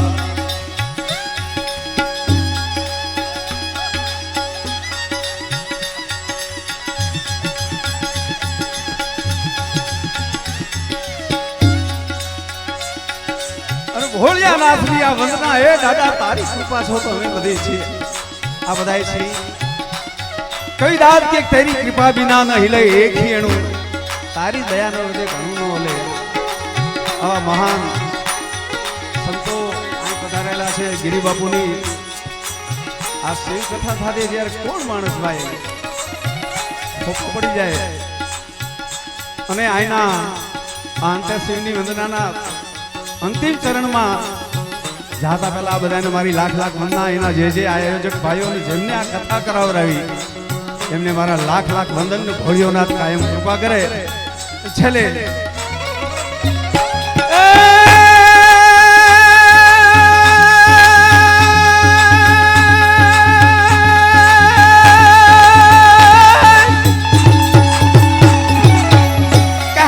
ભોળિયાનાથની આ વંદના હે દાદા તારી કૃપા છો તો અમે બધી છીએ આ બધાય છે કઈ દાદ કે તેરી કૃપા બિના ન हिले એક હીણું તારી દયાનો હૃદય ઘણું ન ઓલે આવા મહાન સંતો અહીં પધારેલા છે ગિરી બાપુની આ શિવ કથા થાતી જ્યારે કોણ માણસ ભાઈ ખોખો પડી જાય અને આઈના આંતર શિવની વંદનાના અંતિમ ચરણમાં જાતા પહેલા બધાને મારી લાખ લાખ વંદના એના જે આયોજક ભાઈઓને જેમને આ કથા કરાવરાવી એમને મારા લાખ લાખ વંદન ભોળિયોનાથ કાયમ કૃપા કરે છેલ્લે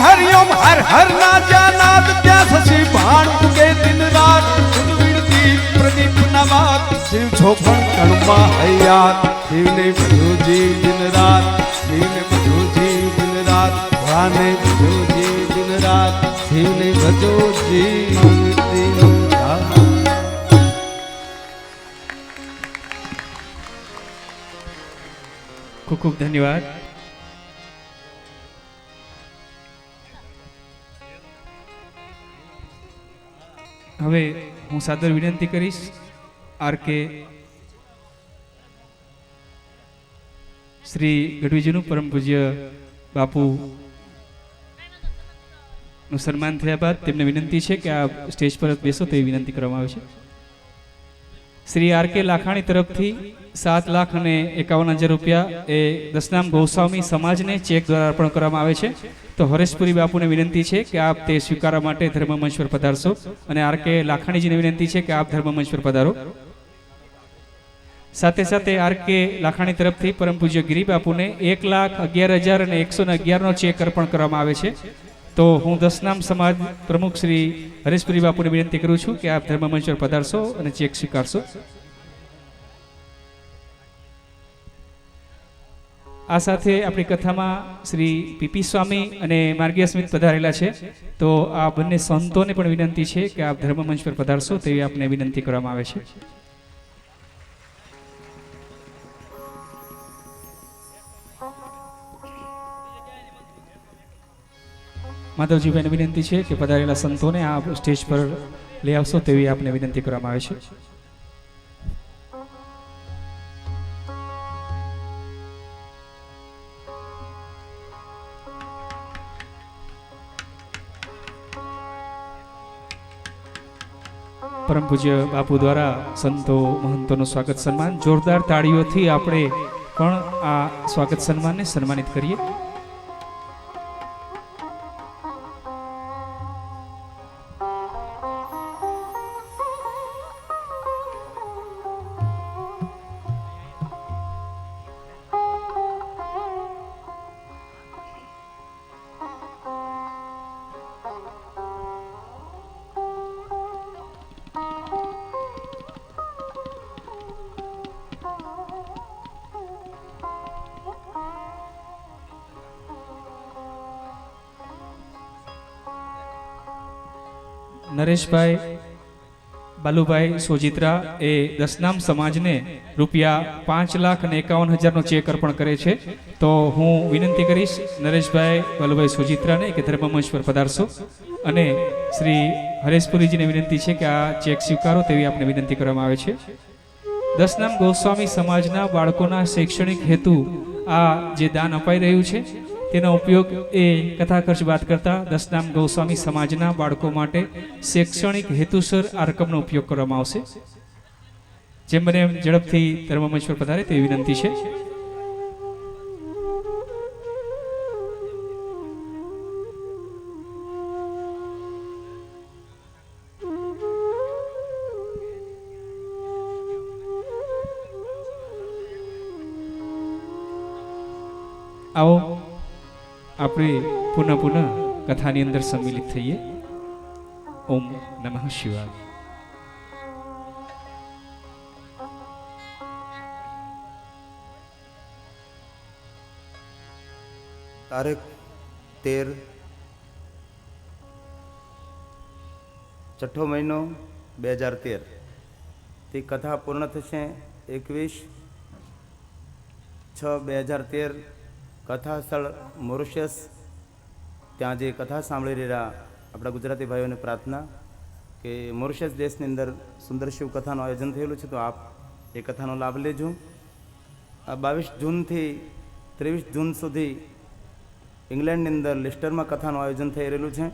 હરિઓમ હર હર ના જાનાદ ત્યાં સસી ભાણ ઉગે દિન રાત ઉજવીડતી પ્રદીપ નવાત શિવ છોપણ કણમાં હૈયાત શિવને ભજો જીવ દિન રાત શિવને ભજો જીવ દિન રાત ભોળાને ભજો જીવ દિન રાત શિવને ભજો જીવ દિન રાત ખૂબ ખૂબ ધન્યવાદ. હવે હું સાદર વિનંતી કરીશ આર કે શ્રી ગઢવીજીનું પરમ પૂજ્ય બાપુ નું સન્માન થયા બાદ તેમને વિનંતી છે કે આ સ્ટેજ પર બેસો તેવી વિનંતી કરવામાં આવે છે. શ્રી આર કે લાખાણી તરફથી 7,51,000 રૂપિયા એ દસનામ ગૌસ્વામી સમાજને ચેક દ્વારા અર્પણ કરવામાં આવે છે. તો હરેશપુરી બાપુને વિનંતી છે કે આપ તે સ્વીકારવા માટે ધર્મમંચ પર પધારશો અને આર કે લાખાણીજીને વિનંતી છે કે આપ ધર્મમંચ પર પધારો. સાથે સાથે આર કે લાખાણી તરફથી પરમ પૂજ્ય ગિરી બાપુને 1,11,111 નો ચેક અર્પણ કરવામાં આવે છે. તો હું દસનામ સમાજ પ્રમુખ શ્રી હરેશપુરી બાપુને વિનંતી કરું છું કે આપ ધર્મમંચ પર પધારશો અને ચેક સ્વીકારશો. આ સાથે આપણી કથામાં શ્રી પીપી સ્વામી અને માર્ગીય સ્મિત પધારેલા છે. તો આ બંને સંતોને પણ વિનંતી છે કે આપ ધર્મમંચ પર પધારશો તેવી આપને વિનંતી કરવામાં આવે છે. માધવજીભાઈને વિનંતી છે કે પધારેલા સંતોને આ સ્ટેજ પર લઈ આવશો તેવી આપને વિનંતી કરવામાં આવે છે. પરમ પૂજ્ય બાપુ દ્વારા સંતો મહંતોનું સ્વાગત સન્માન જોરદાર તાળીઓથી આપણે પણ આ સ્વાગત સન્માનને સન્માનિત કરીએ. નરેશભાઈ બાલુભાઈ સોજિત્રા એ દસનામ સમાજને ₹5,51,051 ચેક અર્પણ કરે છે. તો હું વિનંતી કરીશ નરેશભાઈ બાલુભાઈ સોજિત્રાને કે ધર્મમંચ પર પધારશો અને શ્રી હરેશપુરીજીને વિનંતી છે કે આ ચેક સ્વીકારો તેવી આપને વિનંતી કરવામાં આવે છે. દસનામ ગોસ્વામી સમાજના બાળકોના શૈક્ષણિક હેતુ આ જે દાન અપાઈ રહ્યું છે તેનો ઉપયોગ એ કથા ખર્ચ બાદ કરતા દસનામ ગોસ્વામી સમાજના બાળકો માટે શૈક્ષણિક હેતુસર આ રકમનો ઉપયોગ કરવામાં આવશે. જેમ બને એમ ઝડપથી ધર્મમંચ પર પધારે તેવી વિનંતી છે. આવો આપણે પુનઃ કથાની અંદર સંમિલિત થઈએ. ઓમ નમઃ શિવાય. તારીખ 13 છઠ્ઠો મહિનો 2013 થી કથા પૂર્ણ થશે 21/6/2013 કથા સ્થળ મોરિશિયસ. ત્યાં જે કથા સાંભળી રહ્યા આપણા ગુજરાતી ભાઈઓને પ્રાર્થના કે મોરિશિયસ દેશની અંદર સુંદર શિવ કથાનું આયોજન થયેલું છે, તો આપ એ કથાનો લાભ લેજો. આ 22 જૂનથી 23 જૂન સુધી ઇંગ્લેન્ડની અંદર લેસ્ટરમાં કથાનું આયોજન થઈ રહેલું છે.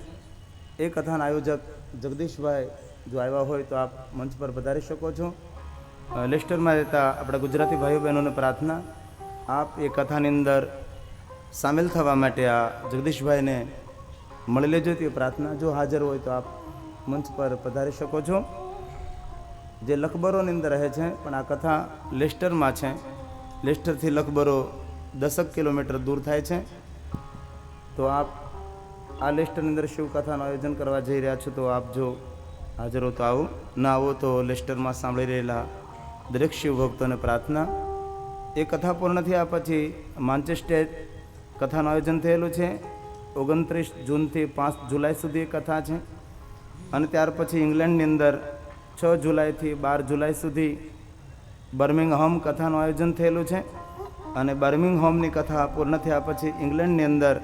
એ કથાના આયોજક જગદીશભાઈ જો આવ્યા હોય તો આપ મંચ પર પધારી શકો છો. લેસ્ટરમાં રહેતા આપણા ગુજરાતી ભાઈઓ બહેનોને પ્રાર્થના, આપ એ કથાની અંદર સામેલ થવા માટે આ જગદીશભાઈને મળી લેજો તે પ્રાર્થના. જો હાજર હોય તો આપ મંચ પર પધારી શકો છો. જે લખબરોની અંદર રહે છે પણ આ કથા લેસ્ટરમાં છે. લેસ્ટરથી લખબરો 10 કિલોમીટર દૂર થાય છે. તો આપ આ લેસ્ટરની અંદર શિવ કથાનું આયોજન કરવા જઈ રહ્યા છો, તો આપ જો હાજર હો તો આવો, ના આવો તો લેસ્ટરમાં સાંભળી રહેલા દરેક શિવ ભક્તોને પ્રાર્થના. એ કથા પૂર્ણ થયા પછી માન્ચેસ્ટર કથાનું આયોજન થયેલું છે. 29 જૂનથી 5 જુલાઈ સુધી એ કથા છે. અને ત્યાર પછી ઇંગ્લેન્ડની અંદર 6 જુલાઈથી 12 જુલાઈ સુધી બર્મિંગહામ કથાનું આયોજન થયેલું છે. અને બર્મિંગહામની કથા પૂર્ણ થયા પછી ઇંગ્લેન્ડની અંદર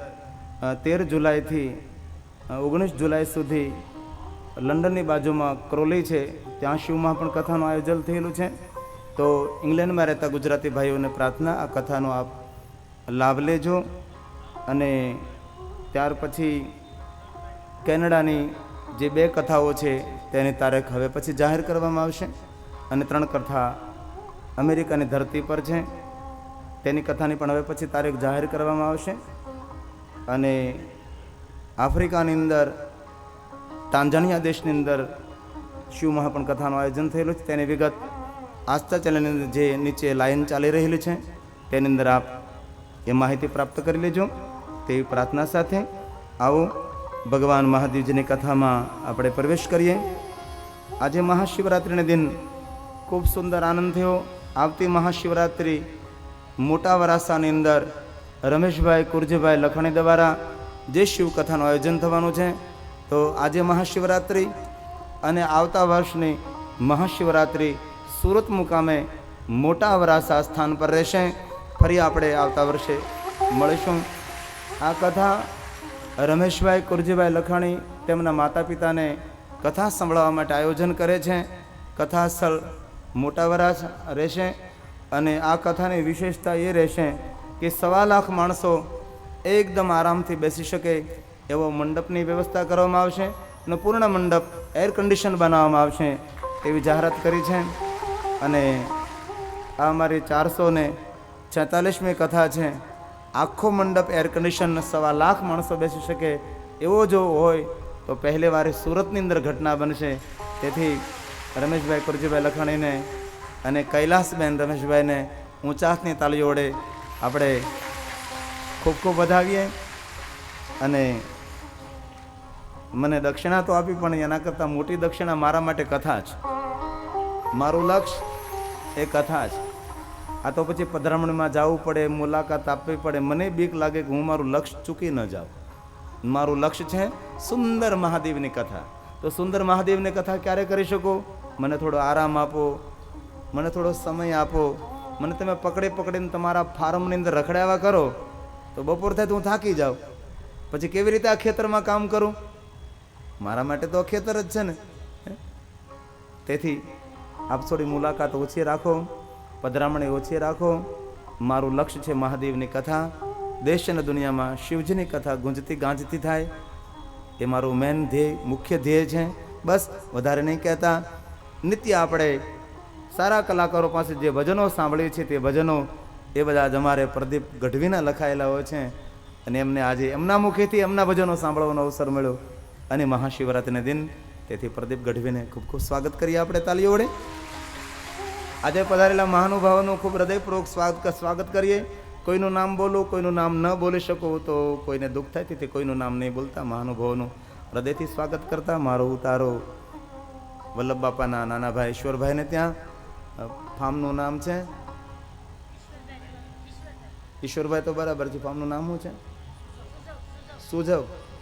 13 જુલાઈથી 19 જુલાઈ સુધી લંડનની બાજુમાં ક્રોલી છે, ત્યાં શિવમાં પણ કથાનું આયોજન થયેલું છે. તો ઇંગ્લેન્ડમાં રહેતા ગુજરાતી ભાઈઓને પ્રાર્થના, આ કથાનો આપ લાભ લેજો. અને ત્યાર પછી કેનેડાની જે 2 કથાઓ છે તેની તારીખ હવે પછી જાહેર કરવામાં આવશે. અને 3 કથા અમેરિકાની ધરતી પર છે, તેની કથાની પણ હવે પછી તારીખ જાહેર કરવામાં આવશે. અને આફ્રિકાની અંદર તાંજાનિયા દેશની અંદર શિવમાં પણ કથાનું આયોજન થયેલું છે. તેની વિગત આસ્થા ચેનલની અંદર જે નીચે લાઈન ચાલી રહેલી છે તેની અંદર આપ એ માહિતી પ્રાપ્ત કરી લેજો તેવી પ્રાર્થના સાથે આવો ભગવાન મહાદેવજીની કથામાં આપણે પ્રવેશ કરીએ. આજે મહાશિવરાત્રિને દિન ખૂબ સુંદર આનંદ થયો. આવતી મહાશિવરાત્રિ મોટા વરાસાની અંદર રમેશભાઈ કુરજીભાઈ લખણી દ્વારા જે શિવ કથાનું આયોજન થવાનું છે, તો આજે મહાશિવરાત્રિ અને આવતા વર્ષની મહાશિવરાત્રિ સુરત મુકામે મોટા વરાસા સ્થાન પર રહેશે. ફરી આપણે આવતા વર્ષે મળીશું. આ કથા રમેશભાઈ કુરજીભાઈ લખાણી તેમના માતા પિતાને કથા સંભળાવવા માટે આયોજન કરે છે. કથા સ્થળ મોટા વરાછ રહેશે અને આ કથાની વિશેષતા એ રહેશે કે 1.25 લાખ માણસો એકદમ આરામથી બેસી શકે એવો મંડપની વ્યવસ્થા કરવામાં આવશે અને પૂર્ણ મંડપ એર કન્ડિશન બનાવવામાં આવશે એવી જાહેરાત કરી છે. અને આ અમારી 446મી કથા છે. આખો મંડપ એર કન્ડિશન 1.25 લાખ માણસો બેસી શકે એવો જો હોય તો પહેલી વાર સુરતની અંદર ઘટના બનશે. તેથી રમેશભાઈ કુરજીભાઈ લખાણીને અને કૈલાસબેન રમેશભાઈને ઊંચા હાથની તાળીઓ વડે આપણે ખૂબ ખૂબ વધાવીએ. અને મને દક્ષિણા તો આપી, પણ એના કરતાં મોટી દક્ષિણા મારા માટે કથા છે. મારું લક્ષ્ય એ કથા છે. આ તો પછી પધરામણીમાં જવું પડે, મુલાકાત આપવી પડે. મને બીક લાગે કે હું મારું લક્ષ્ય ચૂકી ન જાઉં. મારું લક્ષ્ય છે સુંદર મહાદેવની કથા. તો સુંદર મહાદેવની કથા ક્યારે કરી શકું? મને થોડો આરામ આપો, મને થોડો સમય આપો. મને તમે પકડીને તમારા ફાર્મની અંદર રખડાવ્યા કરો તો બપોર થાય તો હું થાકી જાઉં. પછી કેવી રીતે આ ખેતરમાં કામ કરું? મારા માટે તો ખેતર જ છે ને. તેથી આપ થોડી મુલાકાત ઓછી રાખો, પધરામણી ઓછી રાખો. મારું લક્ષ્ય છે મહાદેવની કથા. દેશ અને દુનિયામાં શિવજીની કથા ગુંજતી ગાંજતી થાય એ મારું મેન ધ્યેય, મુખ્ય ધ્યેય છે. બસ વધારે નહીં કહેતા. નિત્ય આપણે સારા કલાકારો પાસે જે ભજનો સાંભળીએ છીએ તે ભજનો એ બધા જ અમારે પ્રદીપ ગઢવીના લખાયેલા હોય છે. અને એમને આજે એમના મુખેથી એમના ભજનો સાંભળવાનો અવસર મળ્યો અને મહાશિવરાત્રિના દિન. તેથી પ્રદીપ ગઢવીને ખૂબ ખૂબ સ્વાગત કરીએ આપણે તાલીઓ વડે. આજે પધારેલા મહાનુભાવોનું ખૂબ હૃદયપૂર્વક સ્વાગત કરીએ. કોઈનું નામ બોલું, કોઈનું નામ ન બોલી શકું તો કોઈને દુઃખ થાય, તેથી કોઈનું નામ નહીં બોલતા. મહાનુભાવોનું હૃદયથી સ્વાગત કરતા મારો ઉતારો વલ્લભ બાપાના નાના ભાઈ ઈશ્વરભાઈને ત્યાં ફાર્મનું નામ છે ઈશ્વરભાઈ તો બરાબર છે. ફાર્મનું નામ શું છે?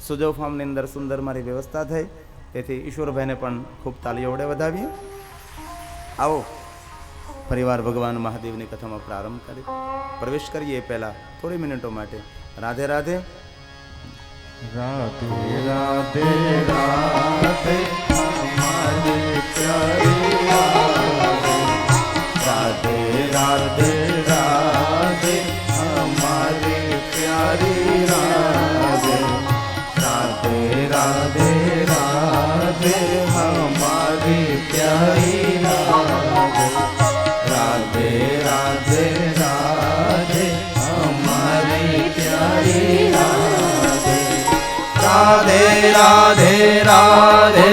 સુજવ ફાર્મની અંદર સુંદર મારી વ્યવસ્થા થઈ. તેથી ઈશ્વરભાઈને પણ ખૂબ તાળીઓ વડે વધાવીએ. આવો પરિવાર ભગવાન મહાદેવની કથામાં પ્રારંભ કરી પ્રવેશ કરીએ. પહેલા થોડી મિનિટો માટે રાધે રાધે રાધે રાધે રાધે હમારી પ્યારી રાધે રાધે રાધે હમારી પ્યારી રાધે રાધે રાધે રાધે હમારી પ્યારી રાધે રાધે રાધે રાધે હમારી પ્યારી રાધે રાધે રાધે રાધે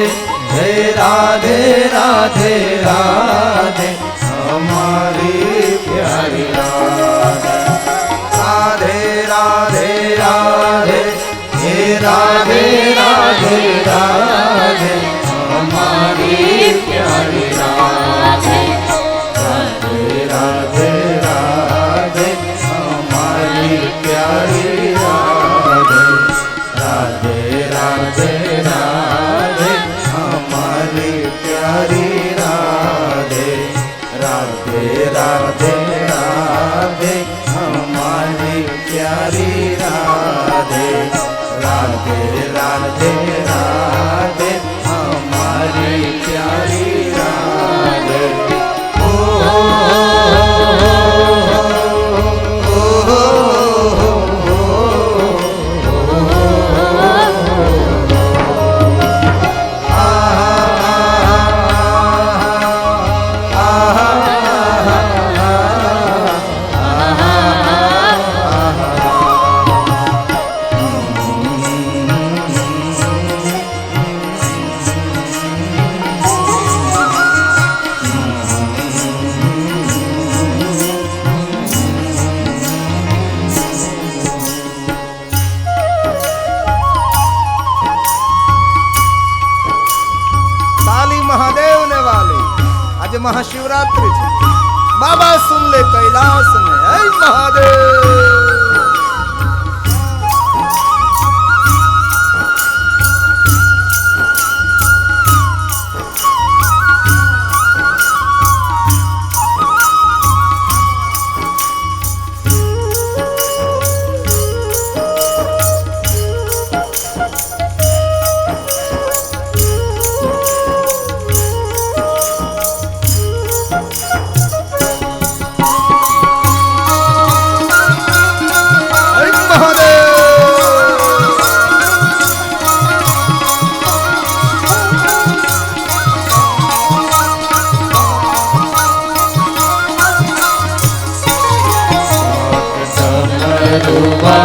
હે રાધે રાધે રાધે હમારી પ્યારી રાધે રાધે રાધે રાધે હે રાધે રાધે રાધે હમારી પ્યારી રાધે રાધે રાધે રાધે હમારી પ્યારી રાધે રાધે રાધે રાધે હમારી પ્યારી રાધે રાધે રાધે રાધે હમારી પ્યારી રાધે રાધે રાધે રાધે હમારી પ્યારી રાધે महाशिवरात्रि છે. बाबा सुन ले कैलाश में ऐ महादेव.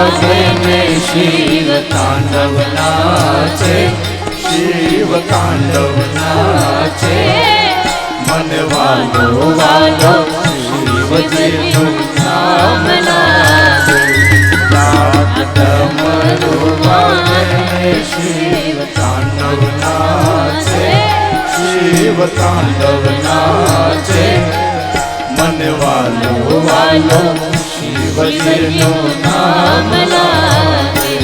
વાગે ને શિવ તાંડવ નાચે, શિવ તાંડવ નાચે. મને વાલો વાલો શિવજીનું નામ નાચે. લાગ ડમરૂ વાગે ને શિવ તાંડવ નાચે, શિવ તાંડવ નાચે. મને વાલો વાલો શિવજીનું નામ નાચે.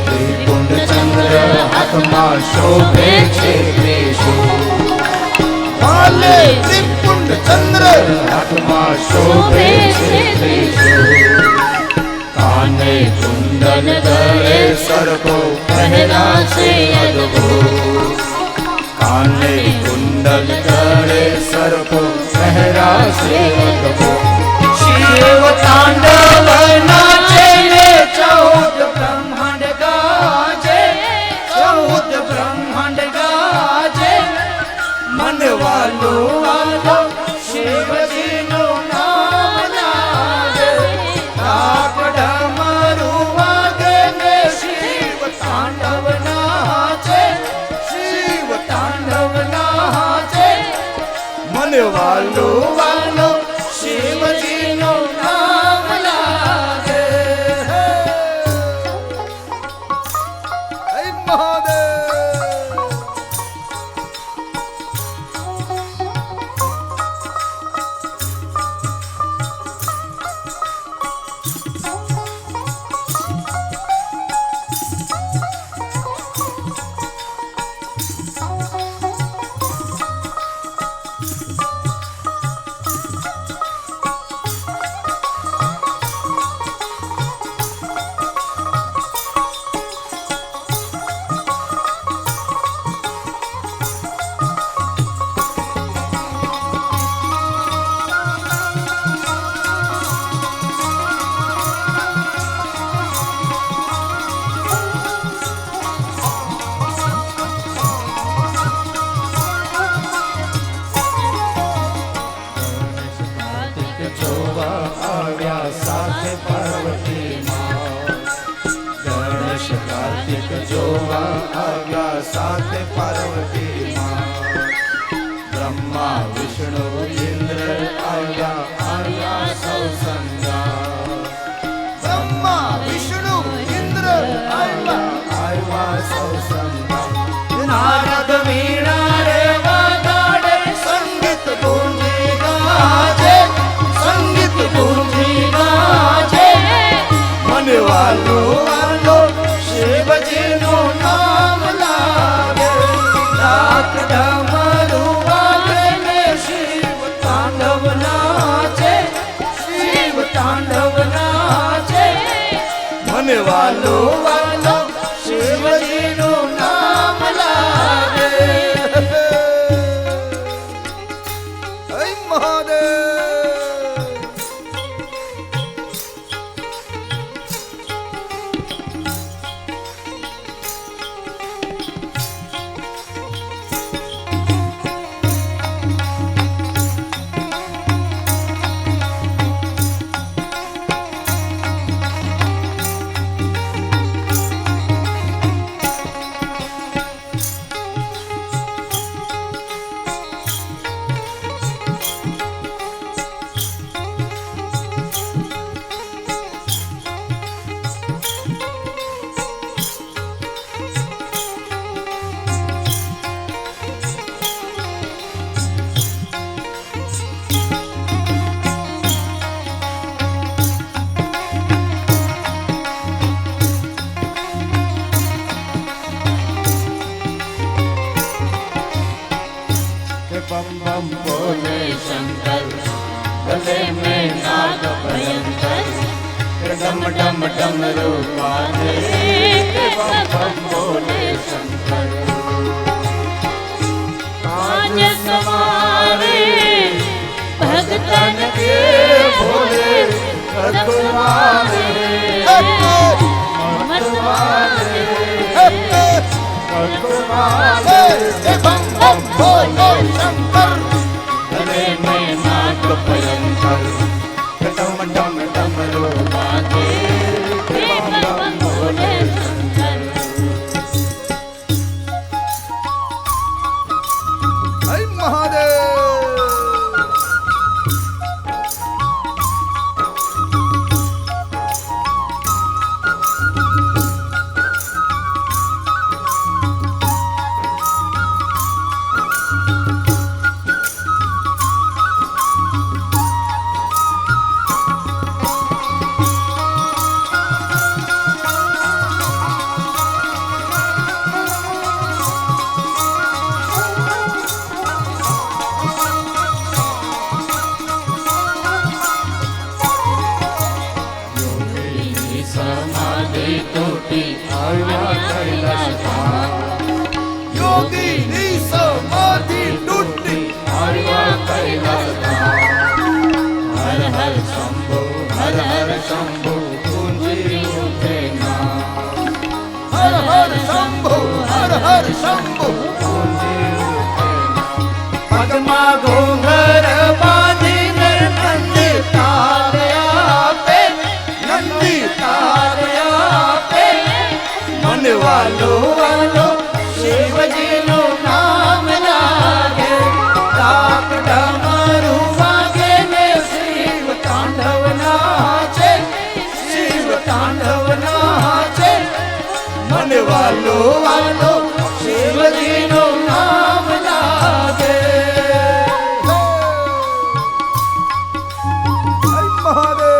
ત્રિપુંડ ચંદ્ર હાથમાં શોભે છે ત્રિશૂળ. વાલે ત્રિપુંડ ચંદ્ર હાથમાં શોભે છે ત્રિશૂળ. કાને કુંડલ ગળે સરકો પહેરાશે અદભુત. કાને કુંડલ ગળે સરકો પહેરાશે અદભુત. શિવ તાંડવ નાચે ને 14 બ્રહ્માંડ ગાજે, 14 બ્રહ્માંડ ગાજે. મન વાલો વાલો શિવજીનું નામ લાગે. લાગ ડમરૂ વાગે ને શિવ તાંડવ નાચે, શિવ તાંડવ નાચે. મન વાલો વાલો શિવજીનું નામ લાગે. હે મહાદેવ. સાથે પાર્વતી માં. બ્રહ્મા વિષ્ણુ ઇન્દ્ર આવ્યા સૌ સંગા. બ્રહ્મા વિષ્ણુ ઇન્દ્ર આવ્યા સૌ સંગા. નારદ વીણા રે વગાડે, સંગીત ગુંજી ગાજે, સંગીત ગુંજી ગાજે. મને વાલો વાલો શિવજીનું નામ લાગે. લાખ ડમરૂ વાગે ને શિવ તાંડવ નાચે, શિવ તાંડવ નાચે. મને વાલો વાલો શિવજીનું નામ લાગે. હે મહાદેવ. बम बोले शंकर, गले में नाग भयंकर, डम डम डमरू बाजे, बम बम बोले शंकर। आज सवारे भगतन के भोले रखवाले, मतवाले रखवाले, बम बम बोले शंकर, गले में नाग भयंकर, डम डम डमरू बाजे, बम बम बोले शंकर। ऐ महादेव। समाधि टूटी आया कैलाश धाम, योगिनी समाधि टूटी आया कैलाश धाम। हर हर शंभु गूंजी उठे नाम, हर हर शंभु गूंजी उठे नाम। पगमा घूंघर बांधी नंदी तारया पे, नंदी तारया पे, मन वालो शिव जी नु नाम लागे, ताक डमरू वागे ने शिव तांडव नाचे, शिव तांडव नाचे, मन वालो शिव जी नु नाम लागे। ऐ महादेव।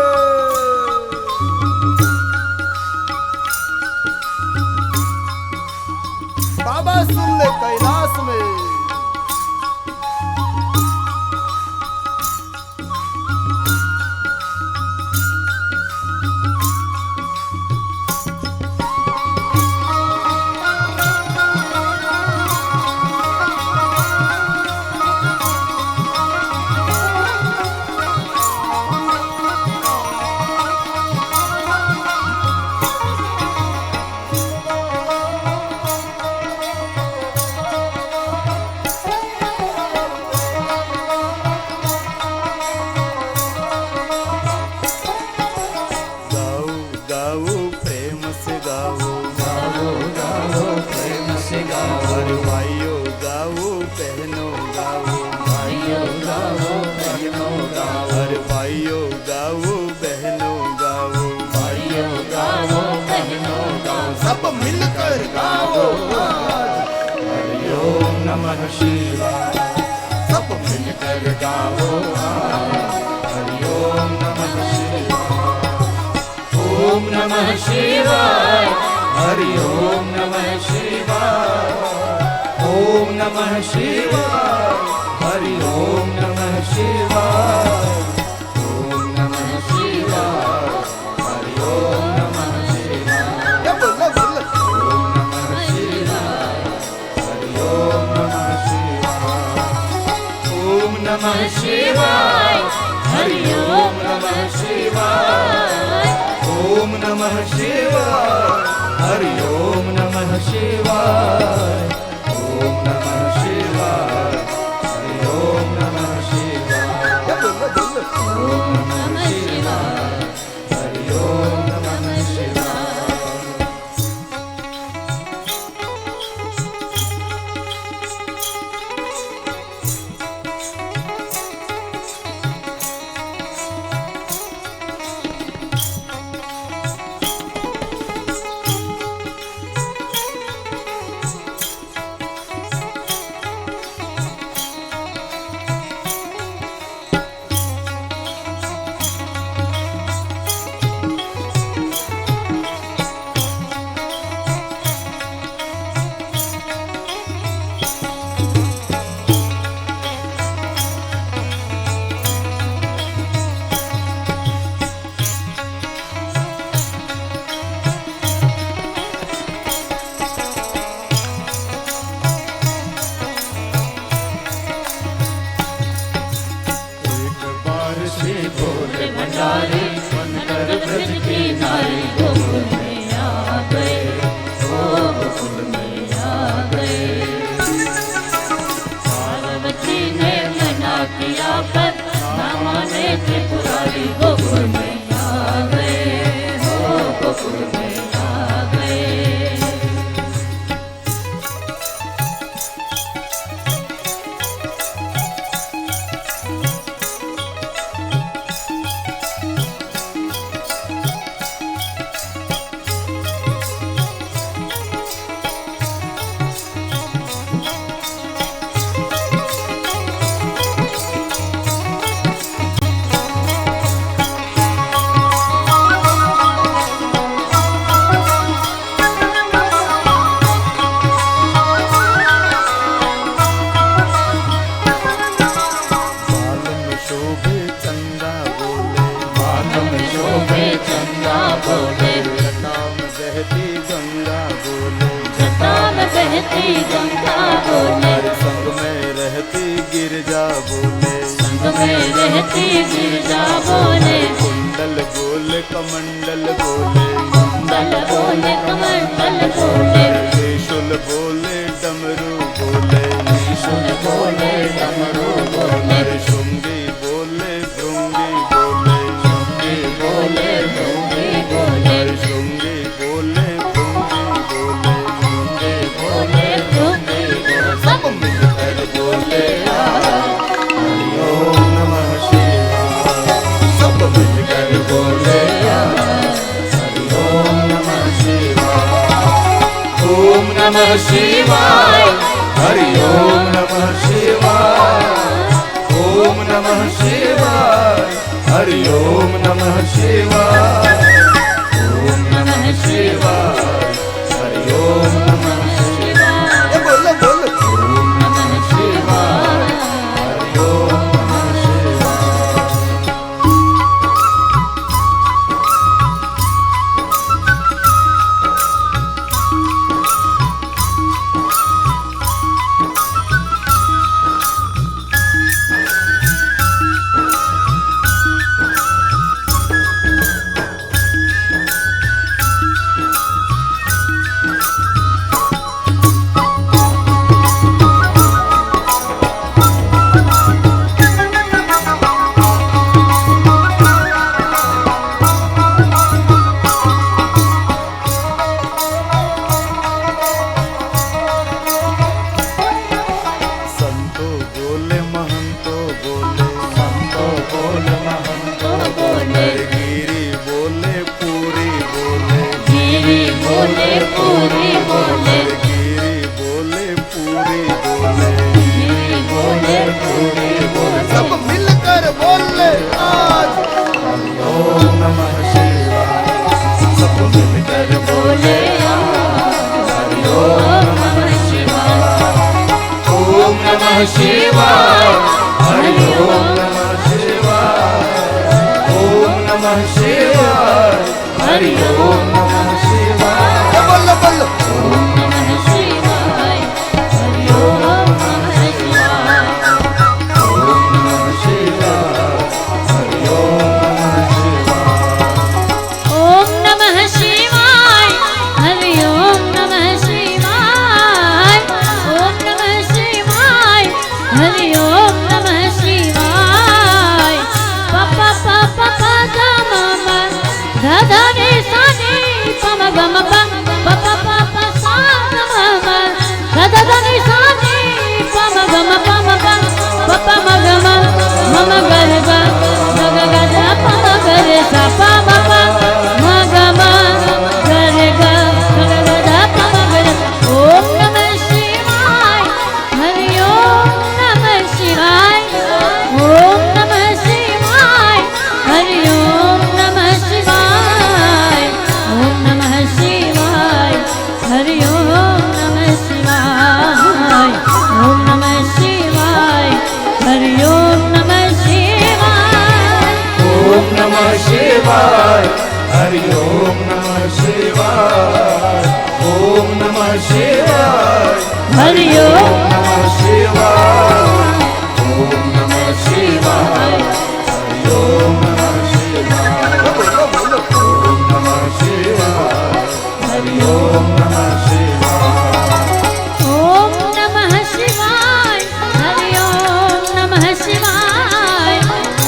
बाबा सुन ले कैलाश में, गाओ प्रेम से गाओ, गाओ प्रेम से गाओ। अरे भाइयों गाओ बहनों गाओ, भाइयों गाओ बहनों गाओ। अरे भाइयों गाओ बहनों गाओ, भाइयों गाओ बहनों गाओ। सब मिलकर गाओ हरि ओम नमः शिवाय, सब मिलकर गाओ हरि ओम नमः शिवाय। ओम नमः शिवाय, हरि ओम नमः शिवाय। ओम नमः शिवाय, हरि ओम नमः शिवाय। ओम नमः शिवाय, हरि ओम नमः शिवाय। क्या बोलना बोलना। ओम नमः शिवाय, हरि ओम नमः शिवाय। ओम नमः शिवाय, हरि ओम नमः शिवाय। ओम नमः शिवाय, हरि ओम नमः शिवाय। ओम नमः शिवाय, हरि ओम नमः शिवाय। ओम नमः शिवाय, हरि ओम नमः शिवाय। त्रिपुरारी गोकुल में आ गए हो, गोकुल में आ गए। बाल में शोभे चंदा बोले, बाल में शोभे चंदा बोले, जटा में बहती गंगा बोले, जटा में बहती गंगा बोले, हर संग में रहती गिरजा बोले, संग में रहती गिरजा बोले, कुंडल बोले कमंडल बोले, कुंडल बोले कमंडल बोले, त्रिशूल बोले डमरू बोले, त्रिशूल बोले डमरू बोले, शृंगी बोले भृंगी बोले, शृंगी बोले भृंगी बोले, शृंगी बोले भृंगी बोले, शृंगी बोले भृंगी बोले, सब मिलकर बोले हरि ओम नमः शिवाय, सब मिलकर बोले हरि ओम नमः शिवाय, ओम नमः शिवाय, हरि ओम नमः शिवाय, ओम नमः शिवाय, हरि ओम नमः शिवाय, ओम नमः शिवाय, हरि ओम नमः शिवाय, बोलो बोलो, ओम नमः शिवाय, हरि ओम नमः शिवाय। संतो बोले महंतो बोले, संतो बोले महंतो बोले, गिरी बोले पूरी बोले, गिरी बोले पूरी बोले, गिरी बोले पूरी बोले, गिरी बोले पूरी बोले, सब मिलकर बोले आज हरि ओम नमः शिवाय, सब मिलकर बोले हरि ओम नमः शिवाय, ओम नमः शिवाय, हरि ओम नमः शिवाय, ओम नमः शिवाय, हरि ओम नमः शिवाय, बोलो बोलो, ओम नमः शिवाय, हरि ओम नमः शिवाय, ओम नमः शिवाय, हरि ओम नमः शिवाय, ओम नमः शिवाय, हरि ओम नमः शिवाय, ओम नमः शिवाय, हरि ओम नमः शिवाय, प प प प प ग म म ध ध नि सा नि प म ग म प प प प प सा ग म म ध ध ध नि सा नि प म ग म प म प प प म ग म म म ग र ग ग ग ग ध प म ग रे सा प म प म ग म ग रे ग ग ग ग ध प म ग रे। ओम नमः शिवाय, हरि ओम नमः शिवाय, ओम नमः शिवाय, हरि ओम नमः शिवाय, ओम नमः शिवाय, हरि ओम नमः शिवाय, ओम नमः शिवाय, हरि ओम नमः शिवाय, ओम नमः शिवाय, हरि ओम नमः शिवाय, ओम नमः शिवाय, हरि ओम नमः शिवाय, ओम नमः शिवाय, हरि ओम नमः शिवाय, ओम नमः शिवाय, हरि ओम नमः शिवाय, ओम नमः शिवाय, हरि ओम नमः शिवाय,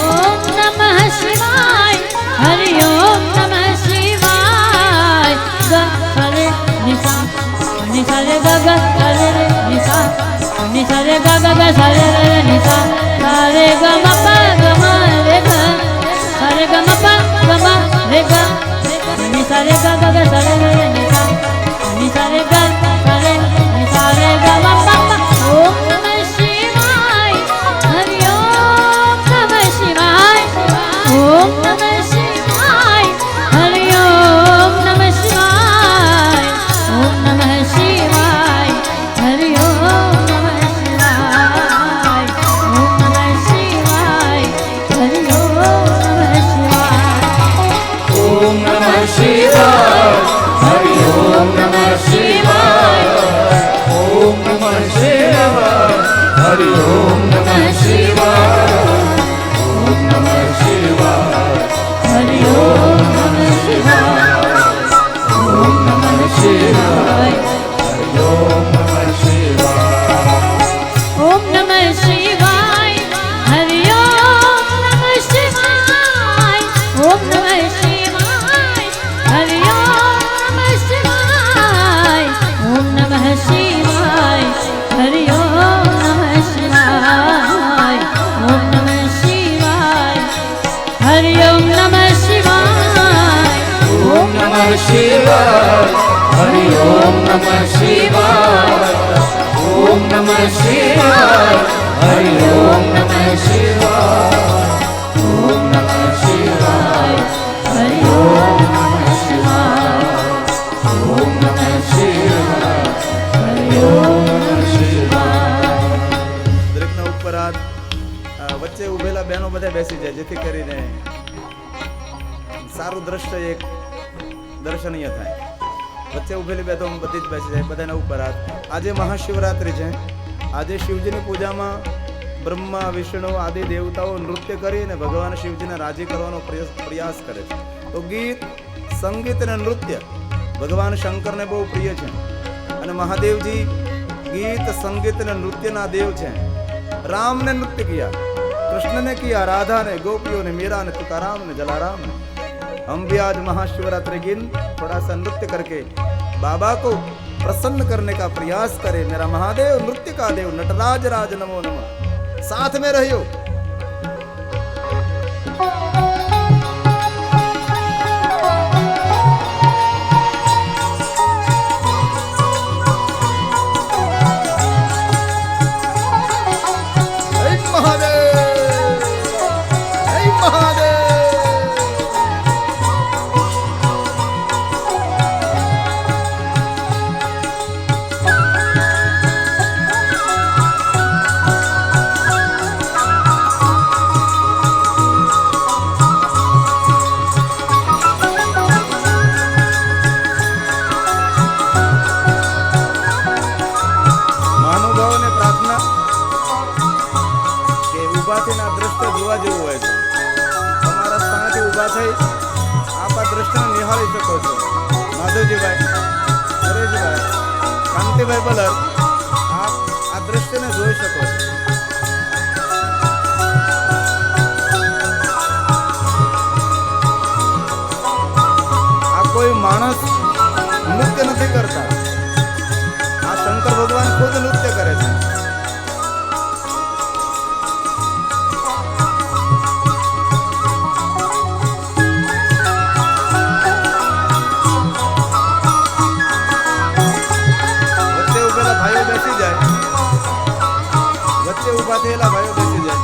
ओम नमः रे निसा निसा रे गा गा सा रे रे निसा निसा रे गा गा गा सा रे रे निसा सा रे ग म प ग म रे ग सा रे ग म प ग म रे ग निसा रे गा गा गा सा रे रे निसा निसा रे गा सा रे निसा रे ग म प ओम नमः शिवाय हरि ओम नमः शिवाय ओम नमः शिवाय हरि ओम नमः शिवाय ओम नमः शिवाय हरि ओम नमः शिवाय ओम नमः शिवाय हरि ओम नमः शिवाय ओम नमः शिवाय हरि ओम नमः शिवाय ओम नमः शिवाय हरि ओम नमः शिवाय ओम नमः शिवाय हरि ओम नमः शिवाय ओम नमः शिवाय हरि ओम नमः शिवाय ओम नमः शिवाय हरि ओम नमः शिवाय ओम नमः शिवाय हरि ओम नमः शिवाय ओम नमः शिवाय हरि ओम नमः शिवाय ओम नमः शिवाय हरि ओम नमः शिवाय ओम नमः शिवाय हरि ओम नमः शिवाय ओम नमः शिवाय हरि ओम नमः शिवाय ओम नमः शिवाय हरि ओम नमः शिवाय ओम नमः शिवाय हरि ओम नमः शिवाय દરેકના ઉપર હાથ વચ્ચે ઉભેલા બહેનો બધા બેસી જાય જેથી કરીને સારું દ્રશ્ય એક દર્શનીય થાય. વચ્ચે ઉભેલી બહેનો બધી જ બેસી જાય, બધાના ઉપર હાથ. આજે મહાશિવરાત્રિ છે. આજે શિવજીની પૂજામાં બ્રહ્મા વિષ્ણુ આદિ દેવતાઓ નૃત્ય કરીને ભગવાન શિવજીને રાજી કરવાનો પ્રયાસ કરે છે. તો ગીત સંગીત અને નૃત્ય ભગવાન શંકરને બહુ પ્રિય છે અને મહાદેવજી ગીત સંગીત અને નૃત્યના દેવ છે. राम ने नृत्य किया, कृष्ण ने किया, राधा ने, गोपियों ने, मीरा ने, तुकाराम ने, जलाराम ने. हम भी आज महाशिवरात्रि दिन थोड़ा सा नृत्य करके बाबा को प्रसन्न करने का प्रयास करें. मेरा महादेव नृत्य का देव नटराज राज नमो नमः. साथ में रहियो. માધવજીભાઈ, નરેશભાઈ, કાંતિભાઈ બલર, આપ આ દ્રશ્યને જોઈ શકો છો. આ કોઈ માણસ નૃત્ય નથી કરતા, આ શંકર ભગવાન ખુદ નૃત્ય કરે છે. ઉભા થયેલા ભાઈઓ બેસી જાય.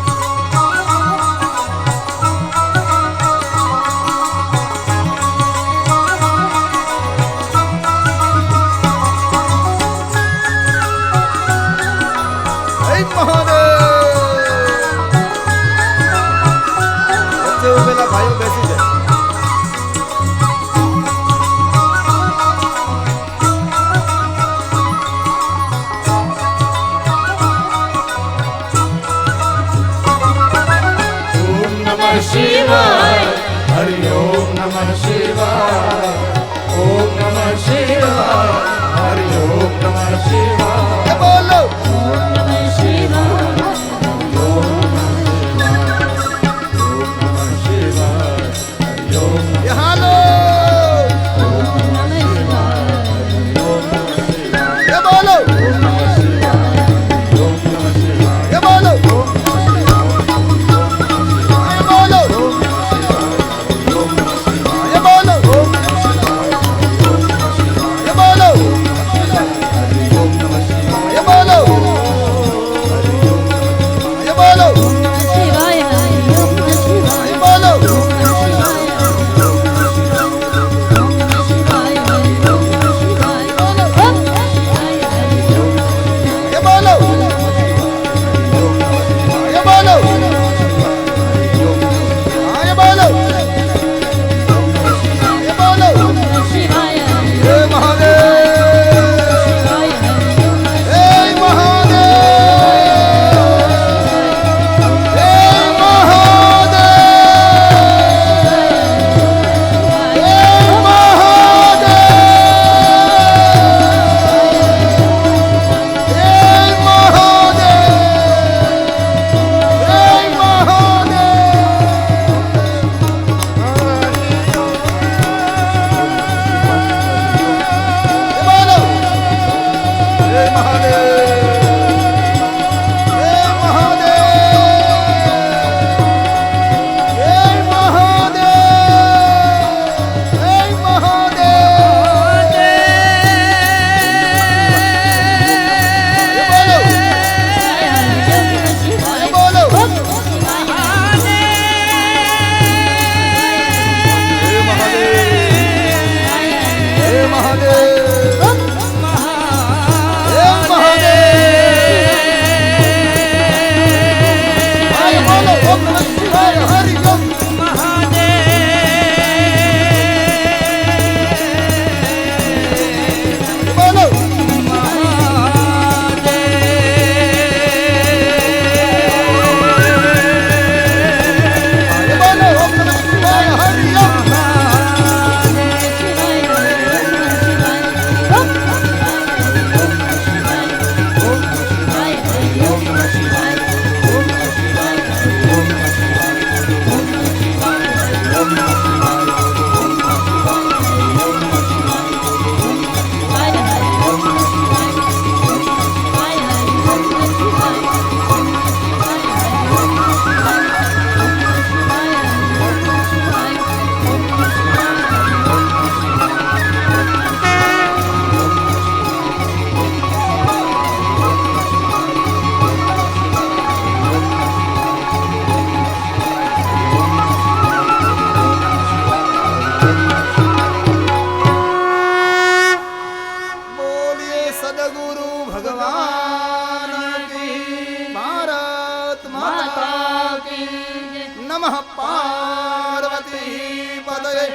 સદગુરુ ભગવાન કી ભારત માતા કી નમઃ પાર્વતી પદે